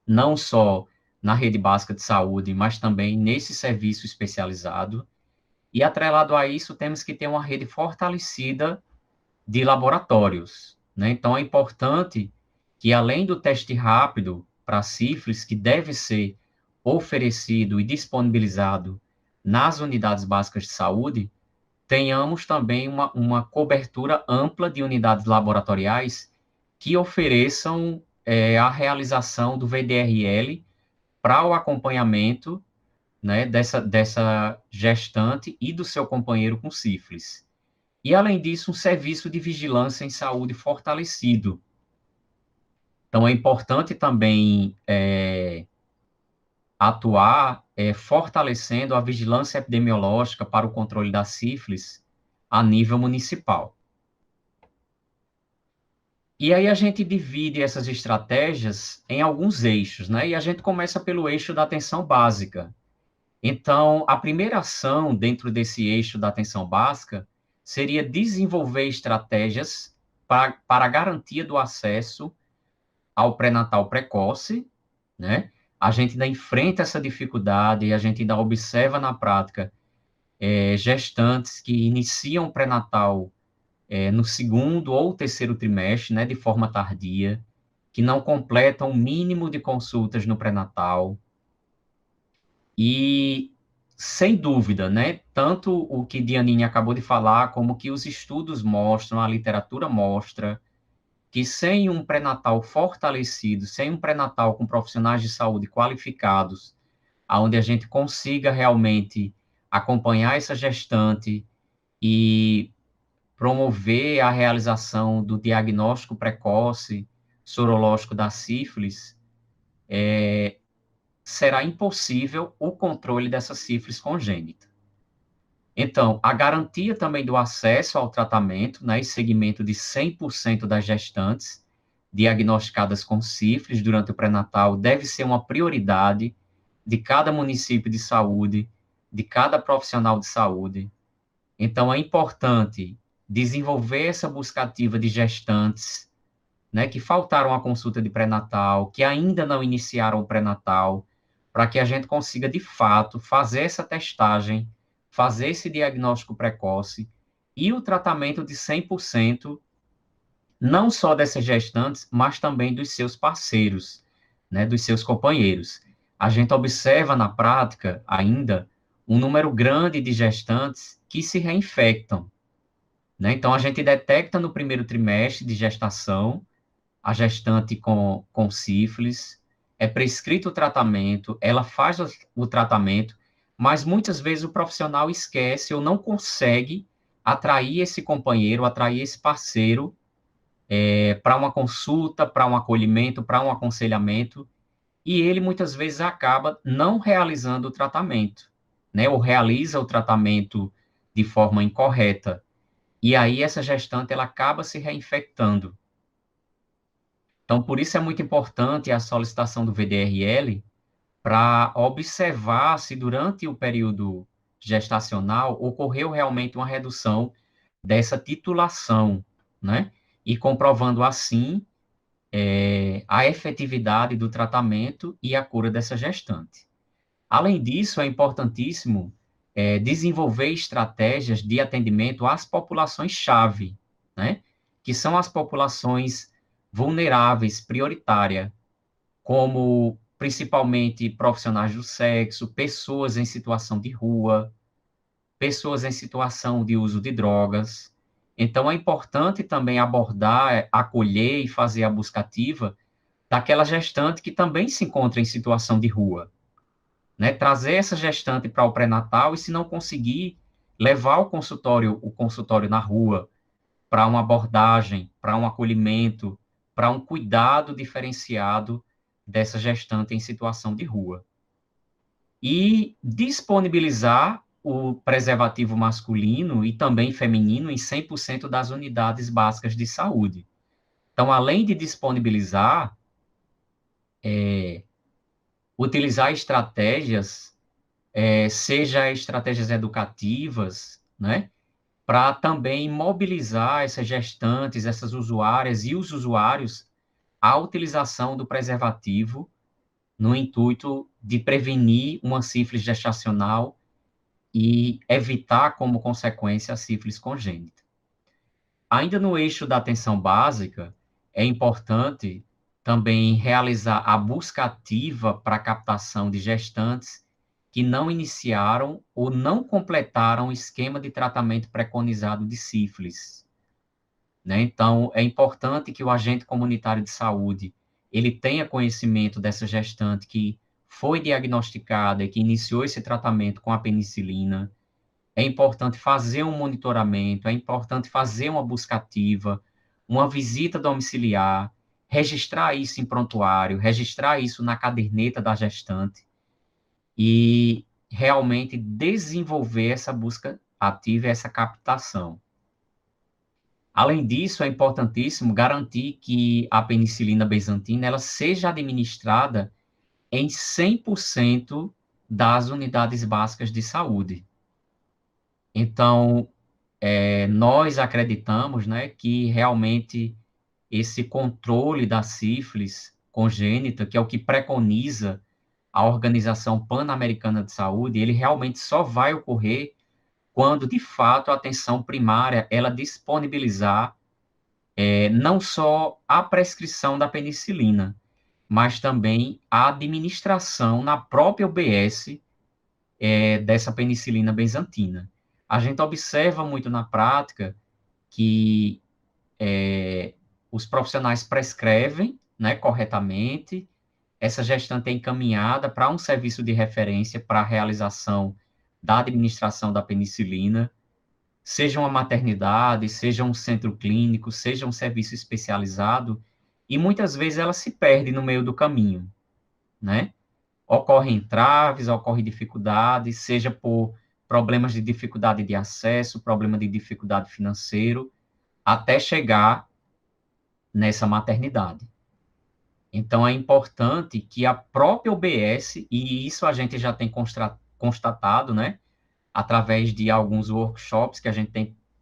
não só na rede básica de saúde, mas também nesse serviço especializado. E atrelado a isso, temos que ter uma rede fortalecida de laboratórios, né? Então, é importante que, além do teste rápido para sífilis, que deve ser oferecido e disponibilizado nas unidades básicas de saúde, tenhamos também uma cobertura ampla de unidades laboratoriais que ofereçam a realização do VDRL para o acompanhamento, né, dessa gestante e do seu companheiro com sífilis. E, além disso, um serviço de vigilância em saúde fortalecido. Então, é importante também atuar fortalecendo a vigilância epidemiológica para o controle da sífilis a nível municipal. E aí a gente divide essas estratégias em alguns eixos, né? E a gente começa pelo eixo da atenção básica. Então, a primeira ação dentro desse eixo da atenção básica seria desenvolver estratégias para a garantia do acesso ao pré-natal precoce, né? A gente ainda enfrenta essa dificuldade e a gente ainda observa na prática gestantes que iniciam o pré-natal no segundo ou terceiro trimestre, né, de forma tardia, que não completam o mínimo de consultas no pré-natal. E, sem dúvida, né, tanto o que Dianine acabou de falar, como que os estudos mostram, a literatura mostra, que sem um pré-natal fortalecido, sem um pré-natal com profissionais de saúde qualificados, onde a gente consiga realmente acompanhar essa gestante e promover a realização do diagnóstico precoce sorológico da sífilis, será impossível o controle dessa sífilis congênita. Então, a garantia também do acesso ao tratamento, né, e segmento de 100% das gestantes diagnosticadas com sífilis durante o pré-natal deve ser uma prioridade de cada município de saúde, de cada profissional de saúde. Então, é importante desenvolver essa busca ativa de gestantes, né, que faltaram a consulta de pré-natal, que ainda não iniciaram o pré-natal, para que a gente consiga, de fato, fazer essa testagem, fazer esse diagnóstico precoce e o tratamento de 100%, não só dessas gestantes, mas também dos seus parceiros, né, dos seus companheiros. A gente observa na prática ainda um número grande de gestantes que se reinfectam, né? Então, a gente detecta no primeiro trimestre de gestação a gestante com sífilis, é prescrito o tratamento, ela faz o tratamento, mas muitas vezes o profissional esquece ou não consegue atrair esse companheiro, atrair esse parceiro para uma consulta, para um acolhimento, para um aconselhamento, e ele muitas vezes acaba não realizando o tratamento, né? Ou realiza o tratamento de forma incorreta. E aí essa gestante ela acaba se reinfectando. Então, por isso é muito importante a solicitação do VDRL para observar se durante o período gestacional ocorreu realmente uma redução dessa titulação, né? E comprovando assim a efetividade do tratamento e a cura dessa gestante. Além disso, é importantíssimo desenvolver estratégias de atendimento às populações-chave, né? Que são as populações vulneráveis, prioritária, como principalmente profissionais do sexo, pessoas em situação de rua, pessoas em situação de uso de drogas. Então, é importante também abordar, acolher e fazer a busca ativa daquela gestante que também se encontra em situação de rua, né? Trazer essa gestante para o pré-natal e, se não conseguir, levar o consultório na rua para uma abordagem, para um acolhimento, para um cuidado diferenciado dessa gestante em situação de rua. E disponibilizar o preservativo masculino e também feminino em 100% das unidades básicas de saúde. Então, além de disponibilizar, utilizar estratégias, seja estratégias educativas, né, para também mobilizar essas gestantes, essas usuárias e os usuários à utilização do preservativo no intuito de prevenir uma sífilis gestacional e evitar, como consequência, a sífilis congênita. Ainda no eixo da atenção básica, é importante também realizar a busca ativa para a captação de gestantes que não iniciaram ou não completaram o esquema de tratamento preconizado de sífilis, né? Então, é importante que o agente comunitário de saúde ele tenha conhecimento dessa gestante que foi diagnosticada e que iniciou esse tratamento com a penicilina. É importante fazer um monitoramento, é importante fazer uma busca ativa, uma visita domiciliar, registrar isso em prontuário, registrar isso na caderneta da gestante e realmente desenvolver essa busca ativa, essa captação. Além disso, é importantíssimo garantir que a penicilina benzatina ela seja administrada em 100% das unidades básicas de saúde. Então, nós acreditamos, né, que realmente esse controle da sífilis congênita, que é o que preconiza a Organização Pan-Americana de Saúde, ele realmente só vai ocorrer quando, de fato, a atenção primária, ela disponibilizar não só a prescrição da penicilina, mas também a administração na própria UBS dessa penicilina benzatina. A gente observa muito na prática que os profissionais prescrevem, né, corretamente, essa gestante é encaminhada para um serviço de referência para a realização da administração da penicilina, seja uma maternidade, seja um centro clínico, seja um serviço especializado, e muitas vezes ela se perde no meio do caminho, né? Ocorrem entraves, ocorre dificuldades, seja por problemas de dificuldade de acesso, problema de dificuldade financeiro, até chegar nessa maternidade. Então, é importante que a própria UBS, e isso a gente já tem constatado, né, através de alguns workshops que a gente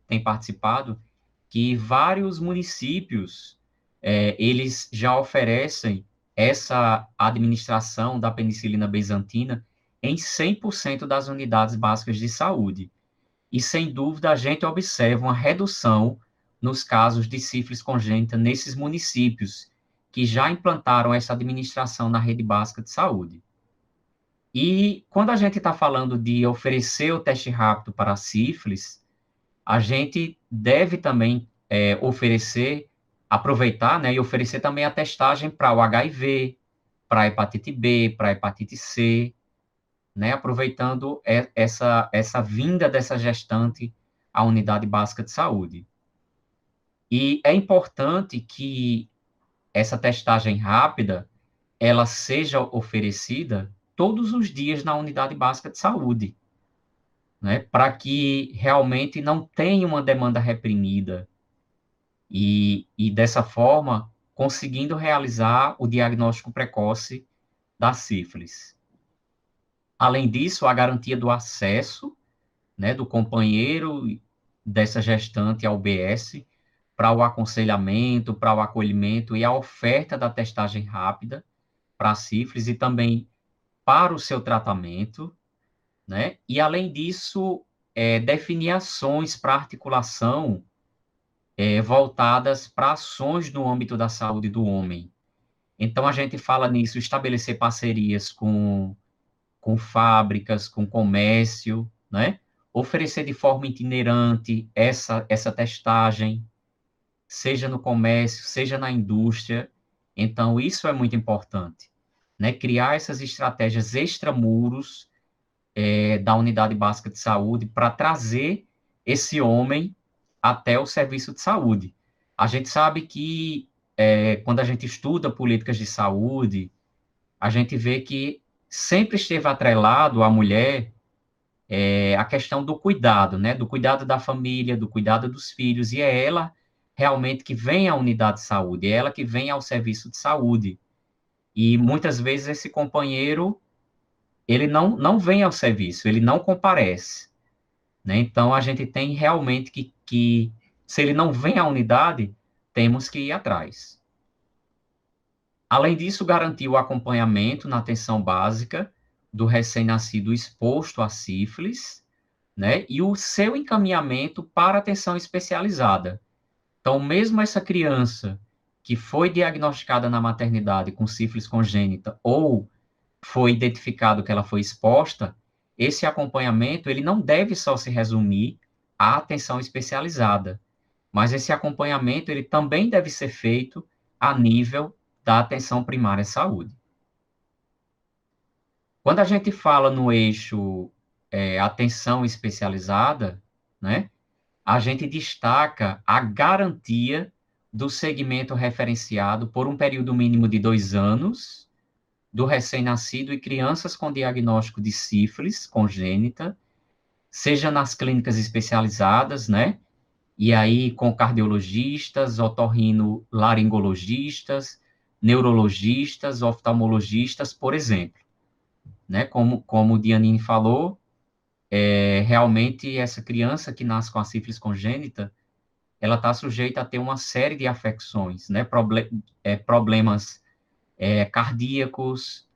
tem participado, que vários municípios, eles já oferecem essa administração da penicilina benzatina em 100% das unidades básicas de saúde. E, sem dúvida, a gente observa uma redução nos casos de sífilis congênita nesses municípios que já implantaram essa administração na rede básica de saúde. E quando a gente está falando de oferecer o teste rápido para a sífilis, a gente deve também oferecer, aproveitar, né, e oferecer também a testagem para o HIV, para a hepatite B, para a hepatite C, né, aproveitando essa vinda dessa gestante à unidade básica de saúde. E é importante que essa testagem rápida, ela seja oferecida todos os dias na unidade básica de saúde, né, para que realmente não tenha uma demanda reprimida e dessa forma, conseguindo realizar o diagnóstico precoce da sífilis. Além disso, a garantia do acesso, né, do companheiro dessa gestante ao UBS para o aconselhamento, para o acolhimento e a oferta da testagem rápida para a sífilis e também para o seu tratamento, né? E, além disso, definir ações para articulação voltadas para ações no âmbito da saúde do homem. Então, a gente fala nisso, estabelecer parcerias com fábricas, com comércio, né? oferecer de forma itinerante essa testagem, seja no comércio, seja na indústria. Então, isso é muito importante, né? Criar essas estratégias extramuros da unidade básica de saúde para trazer esse homem até o serviço de saúde. A gente sabe que, quando a gente estuda políticas de saúde, a gente vê que sempre esteve atrelado à mulher a questão do cuidado, né? Do cuidado da família, do cuidado dos filhos, e é ela realmente que vem à unidade de saúde, é ela que vem ao serviço de saúde. E muitas vezes esse companheiro, ele não vem ao serviço, ele não comparece, né? Então, a gente tem realmente que, se ele não vem à unidade, temos que ir atrás. Além disso, garantir o acompanhamento na atenção básica do recém-nascido exposto à sífilis, né? E o seu encaminhamento para atenção especializada. Então, mesmo essa criança que foi diagnosticada na maternidade com sífilis congênita ou foi identificado que ela foi exposta, esse acompanhamento ele não deve só se resumir à atenção especializada, mas esse acompanhamento ele também deve ser feito a nível da atenção primária à saúde. Quando a gente fala no eixo atenção especializada, né, a gente destaca a garantia do segmento referenciado por um período mínimo de 2 anos, do recém-nascido e crianças com diagnóstico de sífilis congênita, seja nas clínicas especializadas, né? E aí com cardiologistas, otorrinolaringologistas, neurologistas, oftalmologistas, por exemplo. Né? Como o Dianine falou, realmente essa criança que nasce com a sífilis congênita, ela está sujeita a ter uma série de afecções, né? Problemas cardíacos,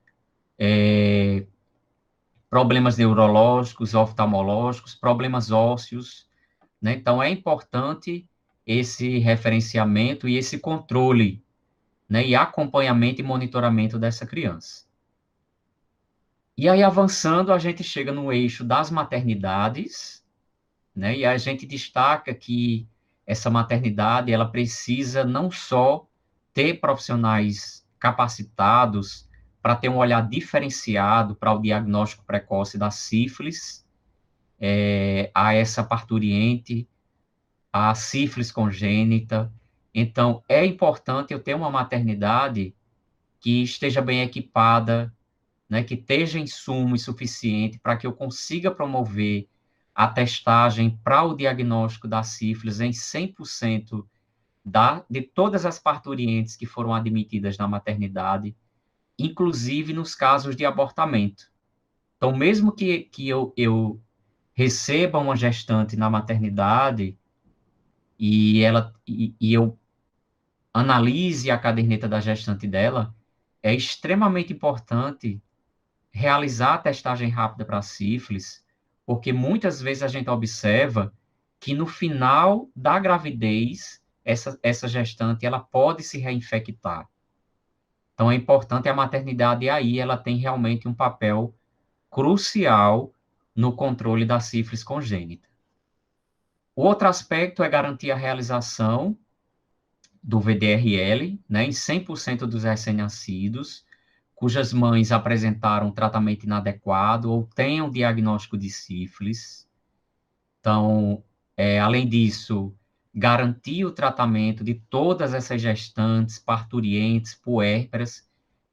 problemas neurológicos, oftalmológicos, problemas ósseos, né? Então, é importante esse referenciamento e esse controle, né? E acompanhamento e monitoramento dessa criança. E aí, avançando, a gente chega no eixo das maternidades, né? E a gente destaca que essa maternidade, ela precisa não só ter profissionais capacitados para ter um olhar diferenciado para o diagnóstico precoce da sífilis, a essa parturiente, a sífilis congênita. Então, é importante eu ter uma maternidade que esteja bem equipada, né, que esteja insumos suficiente para que eu consiga promover a testagem para o diagnóstico da sífilis em 100% de todas as parturientes que foram admitidas na maternidade, inclusive nos casos de abortamento. Então, mesmo que eu receba uma gestante na maternidade e eu analise a caderneta da gestante dela, é extremamente importante realizar a testagem rápida para a sífilis, porque muitas vezes a gente observa que no final da gravidez, essa gestante ela pode se reinfectar. Então, é importante a maternidade, e aí ela tem realmente um papel crucial no controle da sífilis congênita. O outro aspecto é garantir a realização do VDRL, né, em 100% dos recém-nascidos, cujas mães apresentaram tratamento inadequado ou tenham diagnóstico de sífilis. Então, além disso, garantir o tratamento de todas essas gestantes, parturientes, puérperas,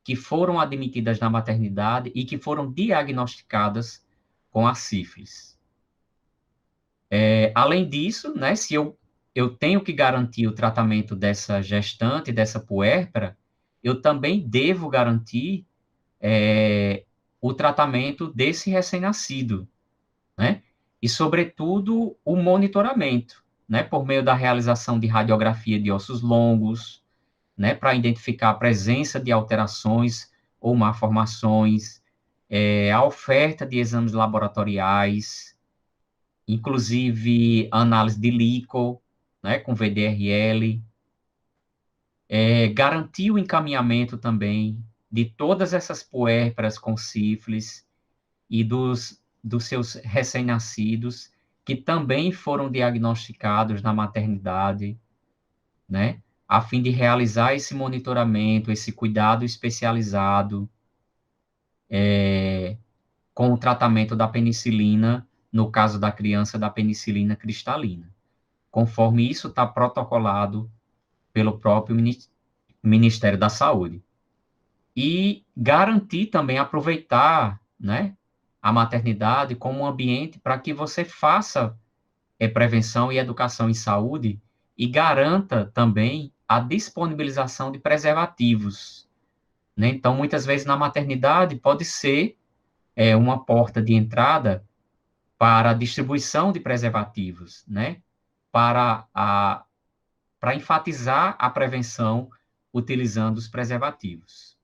que foram admitidas na maternidade e que foram diagnosticadas com a sífilis. Além disso, né, se eu tenho que garantir o tratamento dessa gestante, dessa puérpera, eu também devo garantir o tratamento desse recém-nascido, né? E, sobretudo, o monitoramento, né, por meio da realização de radiografia de ossos longos, né, para identificar a presença de alterações ou malformações, a oferta de exames laboratoriais, inclusive análise de líquido, né, com VDRL, garantir o encaminhamento também de todas essas puérperas com sífilis e dos seus recém-nascidos que também foram diagnosticados na maternidade, né, a fim de realizar esse monitoramento, esse cuidado especializado com o tratamento da penicilina, no caso da criança, da penicilina cristalina, conforme isso está protocolado pelo próprio Ministério da Saúde. E garantir também, aproveitar, né, a maternidade como um ambiente para que você faça prevenção e educação em saúde e garanta também a disponibilização de preservativos, né? Então, muitas vezes na maternidade pode ser uma porta de entrada para a distribuição de preservativos, né? Para enfatizar a prevenção utilizando os preservativos.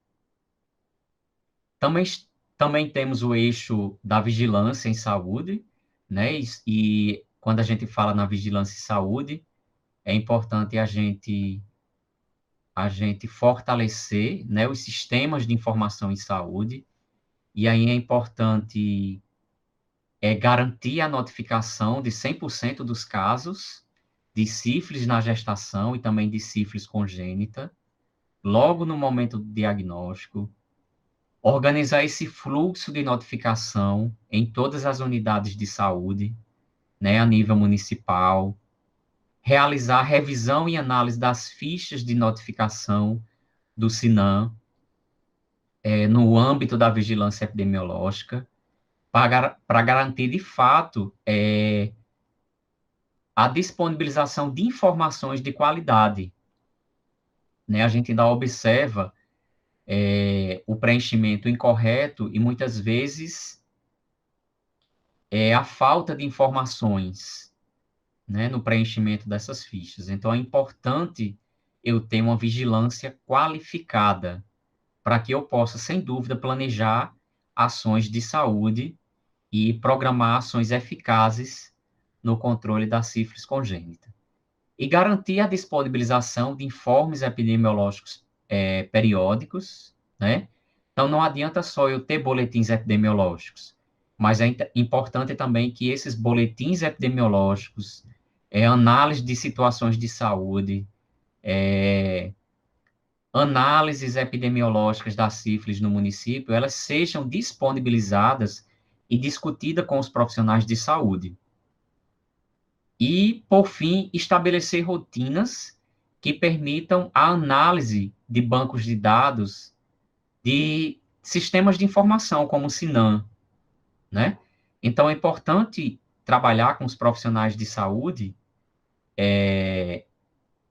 Também temos o eixo da vigilância em saúde, né? E quando a gente fala na vigilância em saúde, é importante a gente fortalecer, né, os sistemas de informação em saúde, e aí é importante garantir a notificação de 100% dos casos de sífilis na gestação e também de sífilis congênita, logo no momento do diagnóstico, organizar esse fluxo de notificação em todas as unidades de saúde, né, a nível municipal, realizar revisão e análise das fichas de notificação do SINAM, no âmbito da vigilância epidemiológica, para garantir, de fato, a disponibilização de informações de qualidade. Né? A gente ainda observa o preenchimento incorreto e, muitas vezes, a falta de informações, né, no preenchimento dessas fichas. Então, é importante eu ter uma vigilância qualificada para que eu possa, sem dúvida, planejar ações de saúde e programar ações eficazes no controle da sífilis congênita. E garantir a disponibilização de informes epidemiológicos periódicos, né? Então, não adianta só eu ter boletins epidemiológicos, mas é importante também que esses boletins epidemiológicos, análise de situações de saúde, análises epidemiológicas da sífilis no município, elas sejam disponibilizadas e discutidas com os profissionais de saúde. E, por fim, estabelecer rotinas que permitam a análise de bancos de dados de sistemas de informação, como o SINAM, né? Então, é importante trabalhar com os profissionais de saúde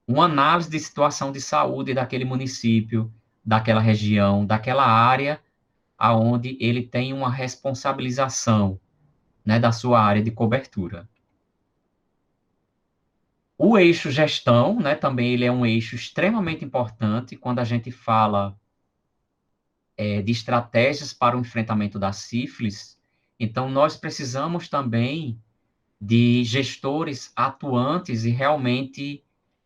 uma análise de situação de saúde daquele município, daquela região, daquela área, aonde ele tem uma responsabilização, né, da sua área de cobertura. O eixo gestão, né, também ele é um eixo extremamente importante quando a gente fala de estratégias para o enfrentamento da sífilis. Então, nós precisamos também de gestores atuantes e realmente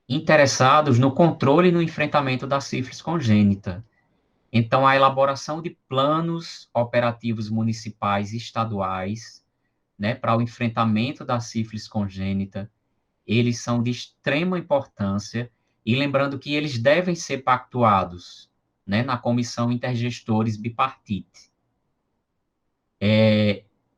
interessados no controle e no enfrentamento da sífilis congênita. Então, a elaboração de planos operativos municipais e estaduais, né, para o enfrentamento da sífilis congênita, eles são de extrema importância, e lembrando que eles devem ser pactuados, né, na comissão intergestores bipartite.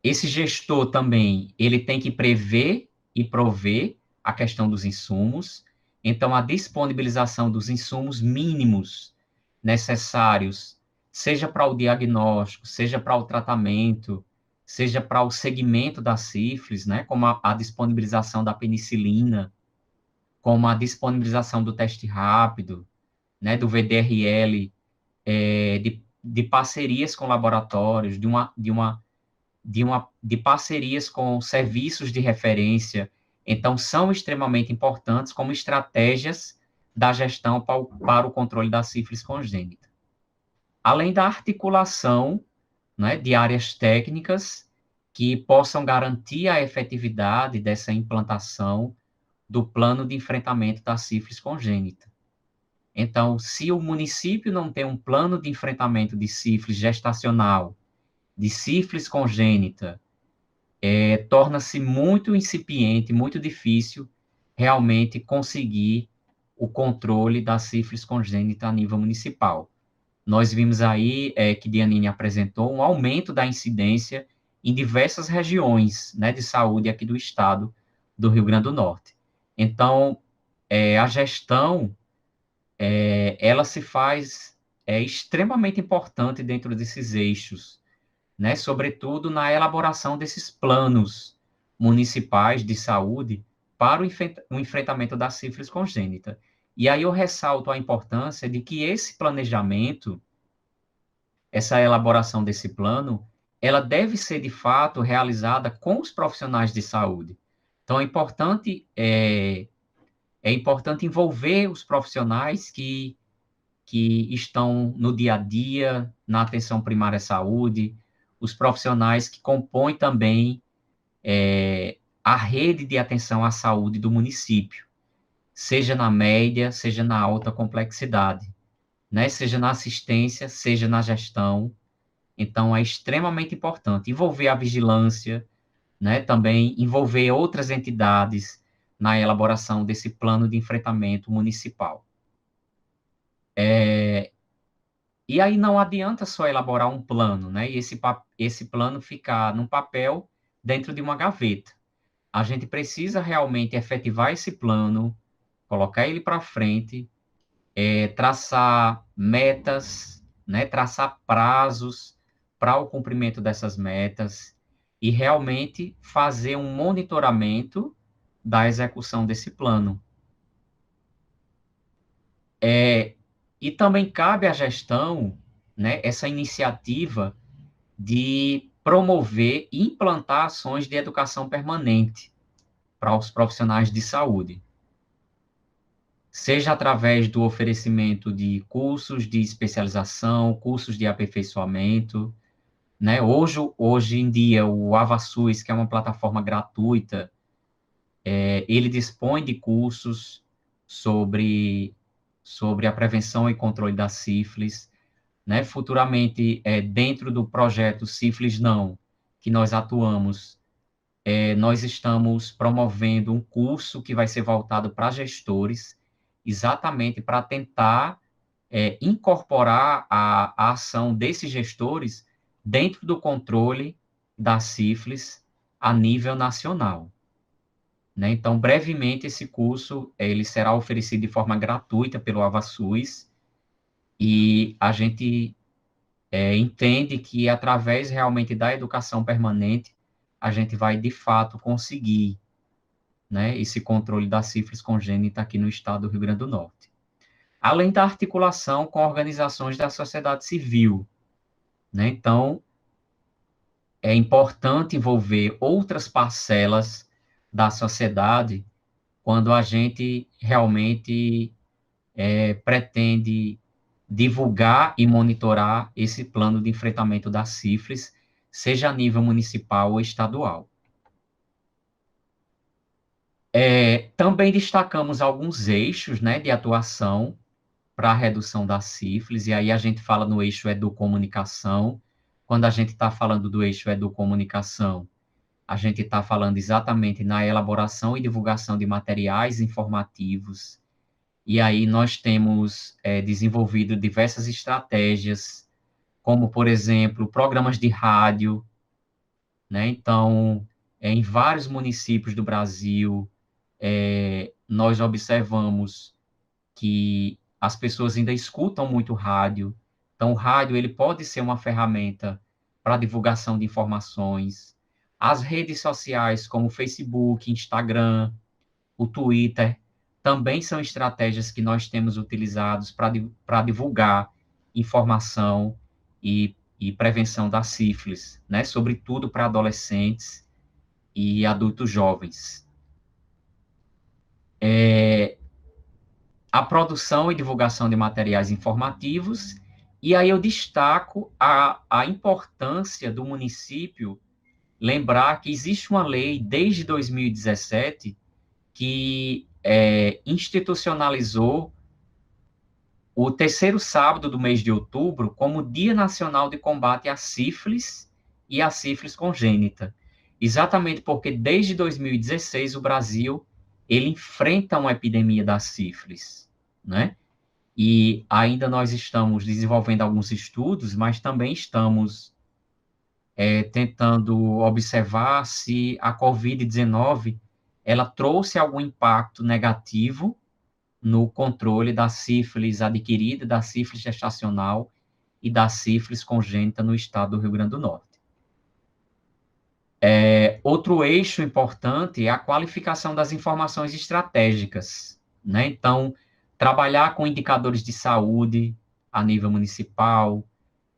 Esse gestor também, ele tem que prever e prover a questão dos insumos, então a disponibilização dos insumos mínimos necessários, seja para o diagnóstico, seja para o tratamento, seja para o segmento da sífilis, né, como a disponibilização da penicilina, como a disponibilização do teste rápido, né, do VDRL, de parcerias com laboratórios, de parcerias com serviços de referência. Então, são extremamente importantes como estratégias da gestão para o controle da sífilis congênita. Além da articulação, né, de áreas técnicas que possam garantir a efetividade dessa implantação do plano de enfrentamento da sífilis congênita. Então, se o município não tem um plano de enfrentamento de sífilis gestacional, de sífilis congênita, torna-se muito incipiente, muito difícil realmente conseguir o controle da sífilis congênita a nível municipal. Nós vimos aí que Dianine apresentou um aumento da incidência em diversas regiões, né, de saúde aqui do estado do Rio Grande do Norte. Então, a gestão, ela se faz extremamente importante dentro desses eixos, né, sobretudo na elaboração desses planos municipais de saúde para o enfrentamento da sífilis congênita. E aí eu ressalto a importância de que esse planejamento, essa elaboração desse plano, ela deve ser, de fato, realizada com os profissionais de saúde. Então, é importante envolver os profissionais que estão no dia a dia, na atenção primária à saúde, os profissionais que compõem também a rede de atenção à saúde do município, seja na média, seja na alta complexidade, né? Seja na assistência, seja na gestão. Então, é extremamente importante envolver a vigilância, né? Também envolver outras entidades na elaboração desse plano de enfrentamento municipal. E aí não adianta só elaborar um plano, né? E esse plano ficar num papel dentro de uma gaveta. A gente precisa realmente efetivar esse plano, colocar ele para frente, traçar metas, né? Traçar prazos para o cumprimento dessas metas e realmente fazer um monitoramento da execução desse plano. E também cabe à gestão, né, essa iniciativa de promover e implantar ações de educação permanente para os profissionais de saúde, seja através do oferecimento de cursos de especialização, cursos de aperfeiçoamento, né? Hoje em dia, o AvaSUS, que é uma plataforma gratuita, ele dispõe de cursos sobre a prevenção e controle da sífilis, né? Futuramente, dentro do projeto Sífilis Não, que nós atuamos, nós estamos promovendo um curso que vai ser voltado para gestores, exatamente para tentar incorporar a ação desses gestores dentro do controle da sífilis a nível nacional. Né? Então, brevemente, esse curso ele será oferecido de forma gratuita pelo AvaSUS, e a gente entende que, através realmente da educação permanente, a gente vai, de fato, conseguir, né, esse controle da sífilis congênita aqui no estado do Rio Grande do Norte. Além da articulação com organizações da sociedade civil, né? Então, é importante envolver outras parcelas da sociedade quando a gente realmente pretende divulgar e monitorar esse plano de enfrentamento da sífilis, seja a nível municipal ou estadual. Também destacamos alguns eixos, né, de atuação para a redução da sífilis, e aí a gente fala no eixo educomunicação. Quando a gente está falando do eixo educomunicação, a gente está falando exatamente na elaboração e divulgação de materiais informativos, e aí nós temos desenvolvido diversas estratégias, como, por exemplo, programas de rádio, né? Então, em vários municípios do Brasil, nós observamos que as pessoas ainda escutam muito rádio. Então, o rádio ele pode ser uma ferramenta para divulgação de informações. As redes sociais, como o Facebook, Instagram, o Twitter, também são estratégias que nós temos utilizados para divulgar informação e prevenção da sífilis, né? Sobretudo para adolescentes e adultos jovens. A produção e divulgação de materiais informativos, e aí eu destaco a importância do município lembrar que existe uma lei desde 2017 que institucionalizou o terceiro sábado do mês de outubro como Dia Nacional de Combate à Sífilis e à Sífilis Congênita. exatamente porque desde 2016 o Brasil ele enfrenta uma epidemia da sífilis, né? E ainda nós estamos desenvolvendo alguns estudos, mas também estamos tentando observar se a COVID-19 ela trouxe algum impacto negativo no controle da sífilis adquirida, da sífilis gestacional e da sífilis congênita no estado do Rio Grande do Norte. Outro eixo importante é a qualificação das informações estratégicas, né? Então, trabalhar com indicadores de saúde a nível municipal,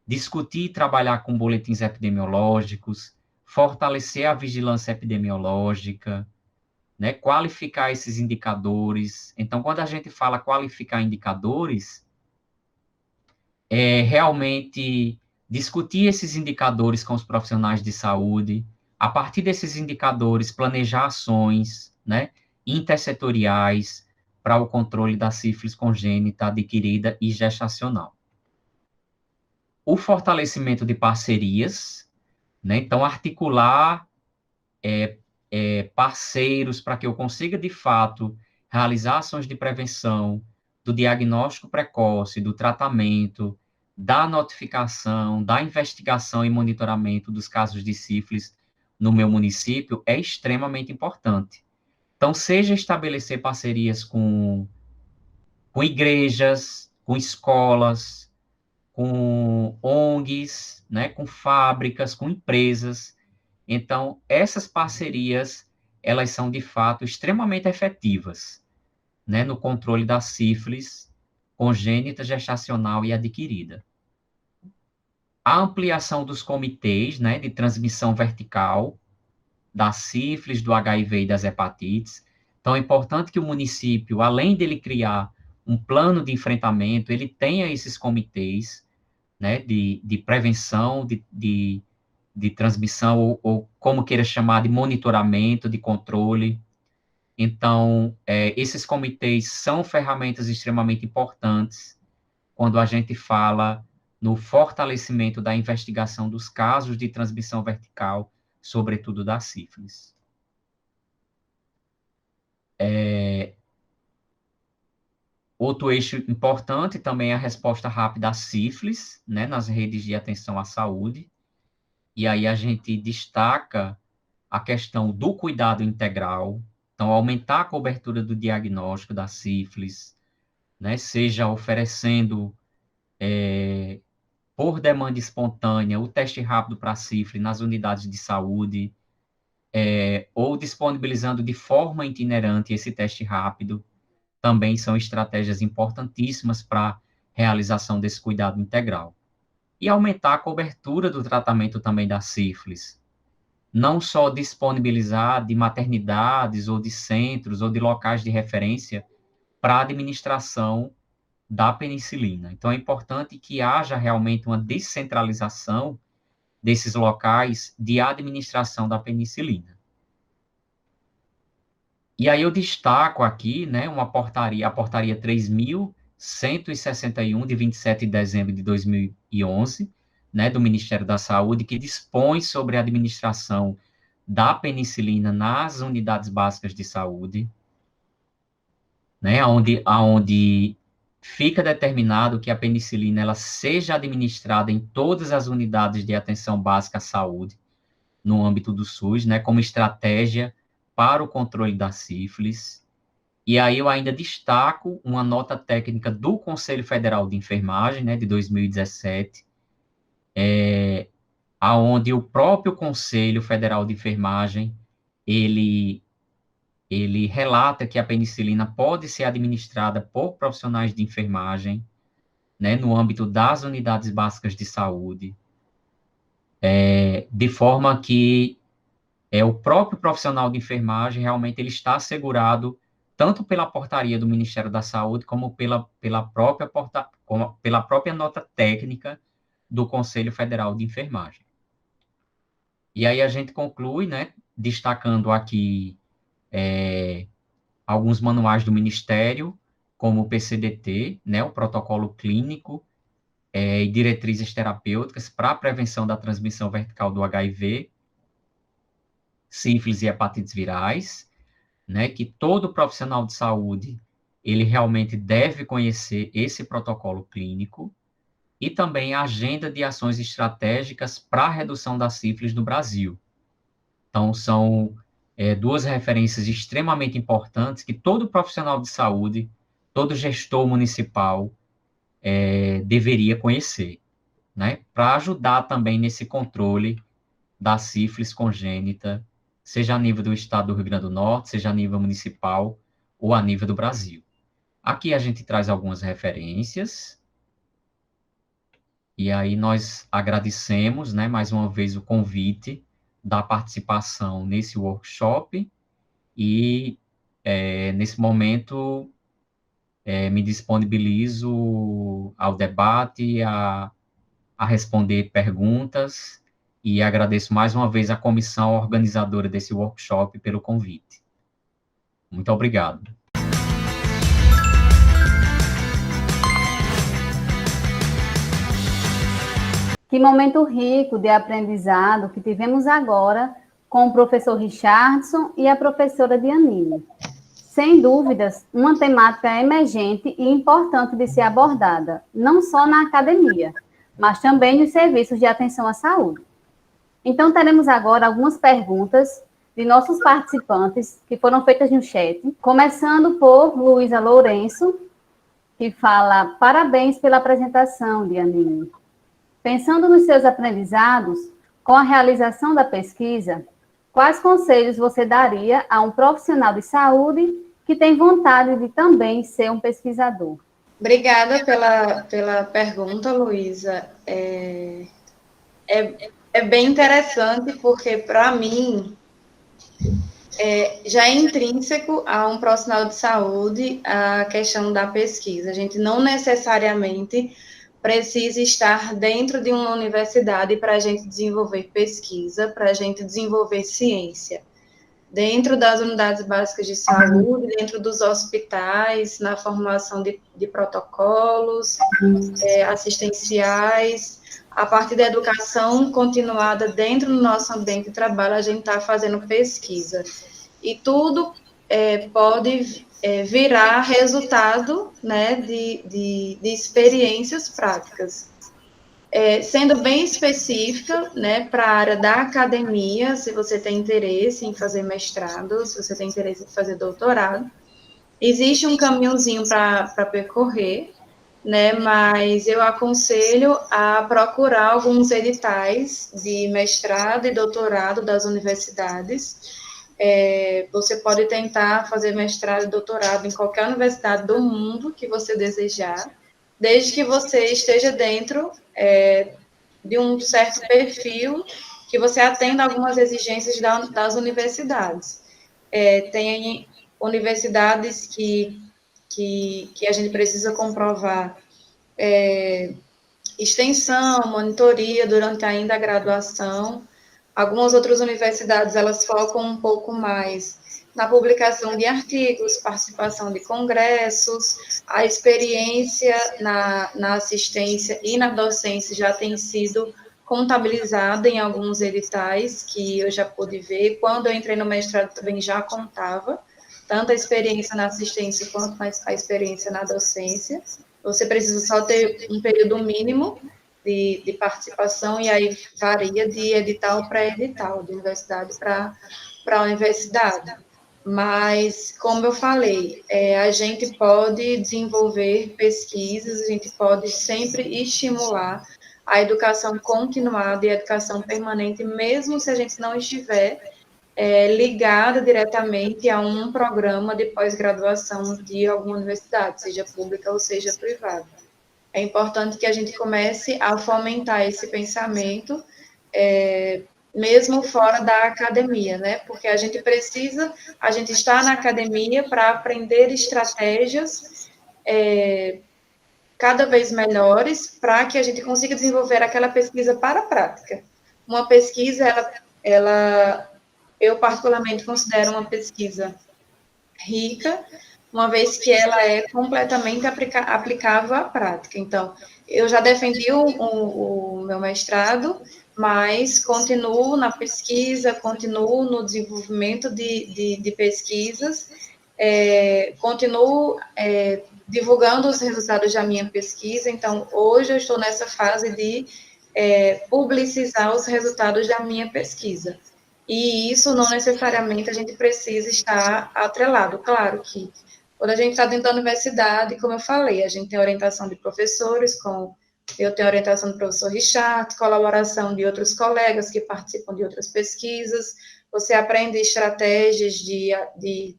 discutir e trabalhar com boletins epidemiológicos, fortalecer a vigilância epidemiológica, né? Qualificar esses indicadores. Então, quando a gente fala qualificar indicadores, é realmente discutir esses indicadores com os profissionais de saúde, a partir desses indicadores, planejar ações, né, intersetoriais para o controle da sífilis congênita, adquirida e gestacional. O fortalecimento de parcerias, né, então articular parceiros para que eu consiga, de fato, realizar ações de prevenção, do diagnóstico precoce, do tratamento, da notificação, da investigação e monitoramento dos casos de sífilis no meu município é extremamente importante. Então, seja estabelecer parcerias com igrejas, com escolas, com ONGs, né, com fábricas, com empresas. Então, essas parcerias, elas são, de fato, extremamente efetivas, né, no controle da sífilis congênita, gestacional e adquirida. A ampliação dos comitês, né, de transmissão vertical da sífilis, do HIV e das hepatites. Então, é importante que o município, além dele criar um plano de enfrentamento, ele tenha esses comitês, né, de prevenção, de transmissão, ou como queira chamar, de monitoramento, de controle. Então, esses comitês são ferramentas extremamente importantes quando a gente fala no fortalecimento da investigação dos casos de transmissão vertical, sobretudo da sífilis. Outro eixo importante também é a resposta rápida à sífilis, né, nas redes de atenção à saúde. E aí a gente destaca a questão do cuidado integral, então aumentar a cobertura do diagnóstico da sífilis, né, seja oferecendo por demanda espontânea o teste rápido para a sífilis nas unidades de saúde, ou disponibilizando de forma itinerante esse teste rápido, também são estratégias importantíssimas para a realização desse cuidado integral. E aumentar a cobertura do tratamento também da sífilis. Não só disponibilizar de maternidades, ou de centros, ou de locais de referência para a administração da penicilina. Então, é importante que haja realmente uma descentralização desses locais de administração da penicilina. E aí eu destaco aqui, né, a portaria 3.161, de 27 de dezembro de 2011, né, do Ministério da Saúde, que dispõe sobre a administração da penicilina nas unidades básicas de saúde, né, onde fica determinado que a penicilina ela seja administrada em todas as unidades de atenção básica à saúde, no âmbito do SUS, né, como estratégia para o controle da sífilis. E aí eu ainda destaco uma nota técnica do Conselho Federal de Enfermagem, né, de 2017, aonde o próprio Conselho Federal de Enfermagem, ele relata que a penicilina pode ser administrada por profissionais de enfermagem, né, no âmbito das unidades básicas de saúde, de forma que o próprio profissional de enfermagem realmente ele está assegurado tanto pela portaria do Ministério da Saúde, como pela própria nota técnica do Conselho Federal de Enfermagem. E aí a gente conclui, né, destacando aqui alguns manuais do Ministério, como o PCDT, né, o Protocolo Clínico e Diretrizes Terapêuticas para a Prevenção da Transmissão Vertical do HIV, sífilis e hepatites virais, né, que todo profissional de saúde, ele realmente deve conhecer esse protocolo clínico, e também a agenda de ações estratégicas para a redução da sífilis no Brasil. Então, são duas referências extremamente importantes que todo profissional de saúde, todo gestor municipal deveria conhecer, né? Para ajudar também nesse controle da sífilis congênita, seja a nível do estado do Rio Grande do Norte, seja a nível municipal ou a nível do Brasil. Aqui a gente traz algumas referências, e aí nós agradecemos, né, mais uma vez o convite da participação nesse workshop, e nesse momento me disponibilizo ao debate, a responder perguntas, e agradeço mais uma vez a comissão organizadora desse workshop pelo convite. Muito obrigado. Que momento rico de aprendizado que tivemos agora com o professor Richardson e a professora Dianine. Sem dúvidas, uma temática emergente e importante de ser abordada, não só na academia, mas também nos serviços de atenção à saúde. Então, teremos agora algumas perguntas de nossos participantes que foram feitas no chat, começando por Luísa Lourenço, que fala: parabéns pela apresentação, Dianine. Pensando nos seus aprendizados, com a realização da pesquisa, quais conselhos você daria a um profissional de saúde que tem vontade de também ser um pesquisador? Obrigada pela pergunta, Luísa. É bem interessante, porque, para mim, já é intrínseco a um profissional de saúde a questão da pesquisa. A gente não necessariamente precisa estar dentro de uma universidade para a gente desenvolver pesquisa, para a gente desenvolver ciência. Dentro das unidades básicas de saúde, dentro dos hospitais, na formulação de protocolos assistenciais, a partir da educação continuada dentro do nosso ambiente de trabalho, a gente está fazendo pesquisa. E tudo pode virar resultado, né, de experiências práticas. Sendo bem específica, né, para a área da academia, se você tem interesse em fazer mestrado, se você tem interesse em fazer doutorado, existe um caminhozinho para percorrer, né, mas eu aconselho a procurar alguns editais de mestrado e doutorado das universidades. Você pode tentar fazer mestrado e doutorado em qualquer universidade do mundo que você desejar, desde que você esteja dentro de um certo perfil, que você atenda algumas exigências das universidades. Tem universidades que a gente precisa comprovar extensão, monitoria durante ainda a graduação. Algumas outras universidades, elas focam um pouco mais na publicação de artigos, participação de congressos, a experiência na assistência e na docência já tem sido contabilizada em alguns editais que eu já pude ver. Quando eu entrei no mestrado também já contava, tanto a experiência na assistência quanto a experiência na docência. Você precisa só ter um período mínimo de participação, e aí varia de edital para edital, de universidade para universidade. Mas, como eu falei, a gente pode desenvolver pesquisas, a gente pode sempre estimular a educação continuada e a educação permanente, mesmo se a gente não estiver ligada diretamente a um programa de pós-graduação de alguma universidade, seja pública ou seja privada. É importante que a gente comece a fomentar esse pensamento, mesmo fora da academia, né? Porque a gente está na academia para aprender estratégias cada vez melhores para que a gente consiga desenvolver aquela pesquisa para a prática. Uma pesquisa, eu particularmente considero uma pesquisa rica, uma vez que ela é completamente aplicável à prática. Então, eu já defendi o meu mestrado, mas continuo na pesquisa, continuo no desenvolvimento de pesquisas, continuo divulgando os resultados da minha pesquisa. Então, hoje eu estou nessa fase de publicizar os resultados da minha pesquisa. E isso não necessariamente a gente precisa estar atrelado. Claro que quando a gente está dentro da universidade, como eu falei, a gente tem orientação de professores, eu tenho orientação do professor Richard, colaboração de outros colegas que participam de outras pesquisas, você aprende estratégias de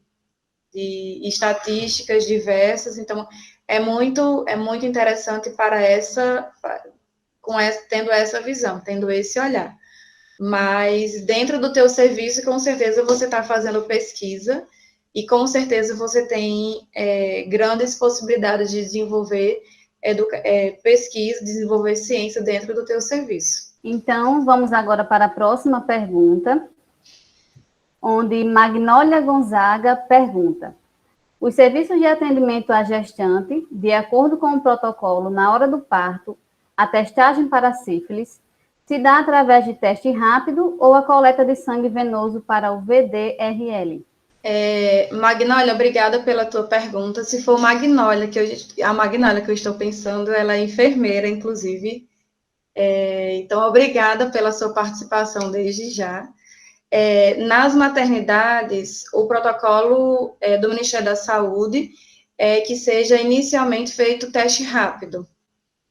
estatísticas diversas, então é muito interessante tendo essa visão, tendo esse olhar. Mas dentro do teu serviço, com certeza você está fazendo pesquisa e com certeza você tem grandes possibilidades de desenvolver pesquisa, desenvolver ciência dentro do teu serviço. Então, vamos agora para a próxima pergunta, onde Magnólia Gonzaga pergunta: os serviços de atendimento à gestante, de acordo com o protocolo na hora do parto, a testagem para sífilis, se dá através de teste rápido ou a coleta de sangue venoso para o VDRL? Magnólia, obrigada pela tua pergunta. Se for a Magnólia que eu estou pensando, ela é enfermeira, inclusive. Então, obrigada pela sua participação desde já. Nas maternidades, o protocolo do Ministério da Saúde é que seja inicialmente feito o teste rápido.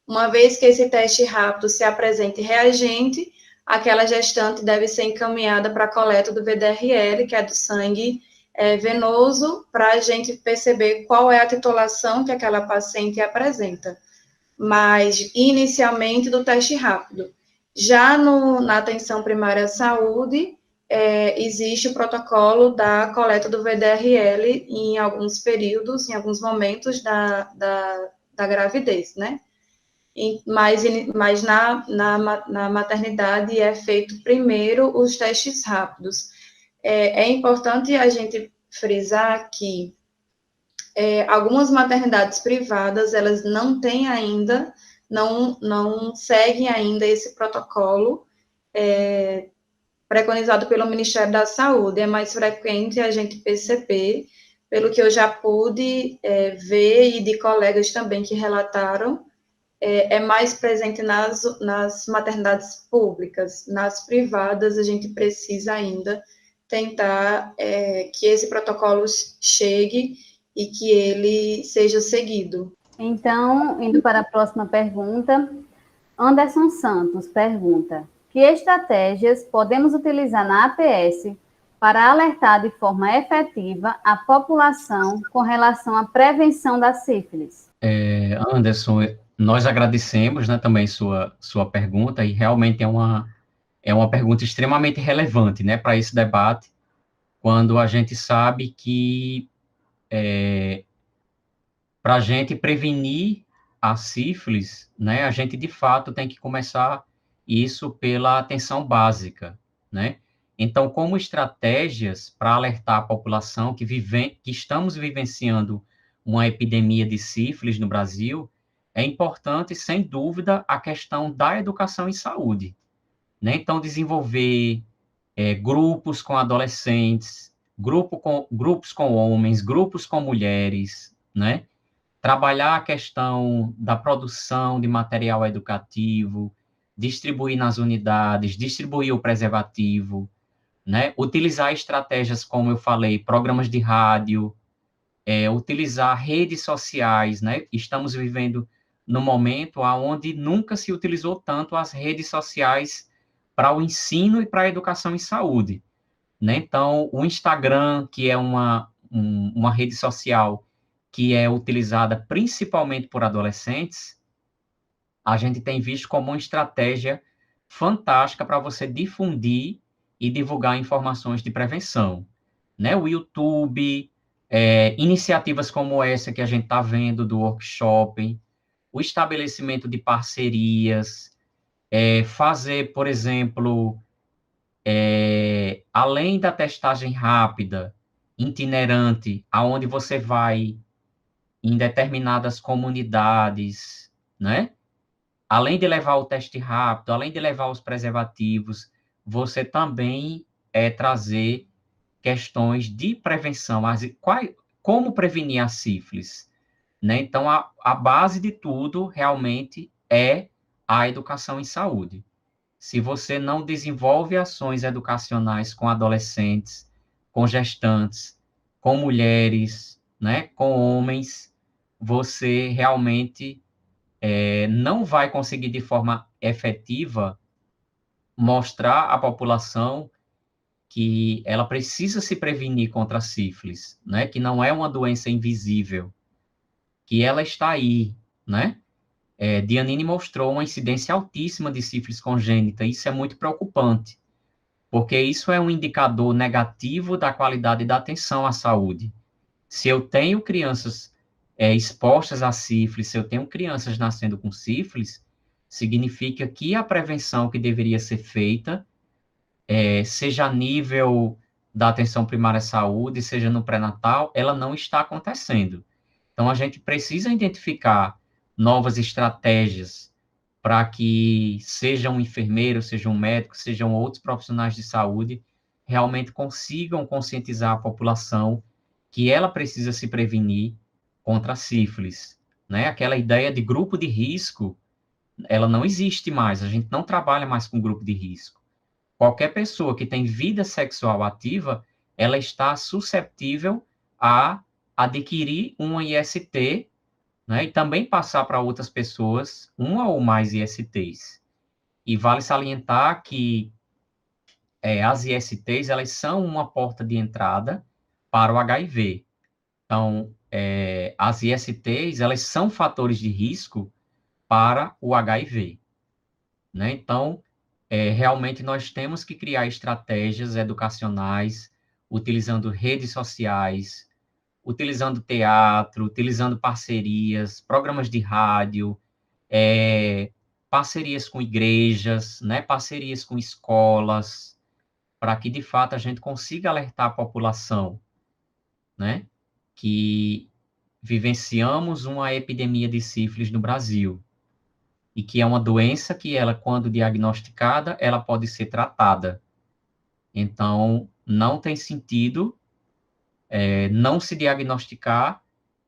Uma vez que esse teste rápido se apresente reagente, aquela gestante deve ser encaminhada para a coleta do VDRL, que é do sangue venoso, para a gente perceber qual é a titulação que aquela paciente apresenta. Mas, inicialmente, do teste rápido. Já na atenção primária à saúde, existe o protocolo da coleta do VDRL em alguns períodos, em alguns momentos da gravidez, né? Mas na maternidade é feito primeiro os testes rápidos. É importante a gente frisar que algumas maternidades privadas, elas não têm ainda, não seguem ainda esse protocolo preconizado pelo Ministério da Saúde. É mais frequente a gente perceber, pelo que eu já pude ver, e de colegas também que relataram, é mais presente nas maternidades públicas. Nas privadas, a gente precisa ainda tentar que esse protocolo chegue e que ele seja seguido. Então, indo para a próxima pergunta, Anderson Santos pergunta: que estratégias podemos utilizar na APS para alertar de forma efetiva a população com relação à prevenção da sífilis? Anderson, nós agradecemos, né, também sua pergunta, e realmente é uma pergunta extremamente relevante, né, para esse debate, quando a gente sabe que para a gente prevenir a sífilis, né, a gente de fato tem que começar isso pela atenção básica, né? Então, como estratégias para alertar a população que estamos vivenciando uma epidemia de sífilis no Brasil, é importante, sem dúvida, a questão da educação em saúde, né? Então, desenvolver grupos com adolescentes, grupos com homens, grupos com mulheres, né? Trabalhar a questão da produção de material educativo, distribuir nas unidades, distribuir o preservativo, né? Utilizar estratégias, como eu falei, programas de rádio, utilizar redes sociais, né? Estamos vivendo num momento onde nunca se utilizou tanto as redes sociais para o ensino e para a educação em saúde, né? Então, o Instagram, que é uma rede social que é utilizada principalmente por adolescentes, a gente tem visto como uma estratégia fantástica para você difundir e divulgar informações de prevenção, né? O YouTube, iniciativas como essa que a gente está vendo do workshop, o estabelecimento de parcerias, fazer, por exemplo, além da testagem rápida, itinerante, aonde você vai em determinadas comunidades, né? além de levar o teste rápido, além de levar os preservativos, você também trazer questões de prevenção, como prevenir a sífilis, né? Então, a base de tudo realmente é a educação em saúde. Se você não desenvolve ações educacionais com adolescentes, com gestantes, com mulheres, né, com homens, você realmente não vai conseguir de forma efetiva mostrar à população que ela precisa se prevenir contra a sífilis, né, que não é uma doença invisível, que ela está aí, né? Dianine mostrou uma incidência altíssima de sífilis congênita, isso é muito preocupante, porque isso é um indicador negativo da qualidade da atenção à saúde. Se eu tenho crianças expostas a sífilis, se eu tenho crianças nascendo com sífilis, significa que a prevenção que deveria ser feita, seja a nível da atenção primária à saúde, seja no pré-natal, ela não está acontecendo. Então, a gente precisa identificar novas estratégias para que sejam enfermeiros, sejam médicos, sejam outros profissionais de saúde, realmente consigam conscientizar a população que ela precisa se prevenir contra a sífilis, né? Aquela ideia de grupo de risco, ela não existe mais, a gente não trabalha mais com grupo de risco. Qualquer pessoa que tem vida sexual ativa, ela está suscetível a adquirir uma IST, né, e também passar para outras pessoas uma ou mais ISTs. E vale salientar que as ISTs, elas são uma porta de entrada para o HIV. Então, as ISTs, elas são fatores de risco para o HIV, né? Então, realmente nós temos que criar estratégias educacionais, utilizando redes sociais, utilizando teatro, utilizando parcerias, programas de rádio, parcerias com igrejas, né, parcerias com escolas, para que, de fato, a gente consiga alertar a população, né, que vivenciamos uma epidemia de sífilis no Brasil, e que é uma doença que ela, quando diagnosticada, ela pode ser tratada. Então, não tem sentido não se diagnosticar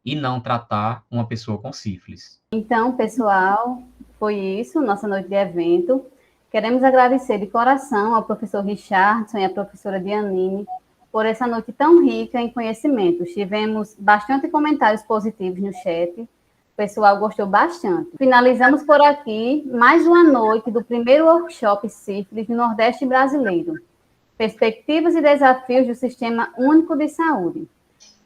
e não tratar uma pessoa com sífilis. Então, pessoal, foi isso, nossa noite de evento. Queremos agradecer de coração ao professor Richardson e à professora Dianine por essa noite tão rica em conhecimentos. Tivemos bastante comentários positivos no chat. O pessoal gostou bastante. Finalizamos por aqui mais uma noite do primeiro workshop sífilis no Nordeste brasileiro. Perspectivas e desafios do Sistema Único de Saúde.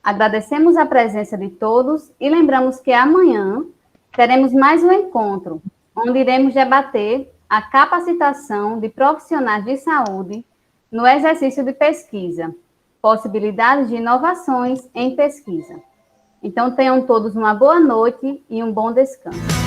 Agradecemos a presença de todos e lembramos que amanhã teremos mais um encontro, onde iremos debater a capacitação de profissionais de saúde no exercício de pesquisa, possibilidades de inovações em pesquisa. Então, tenham todos uma boa noite e um bom descanso.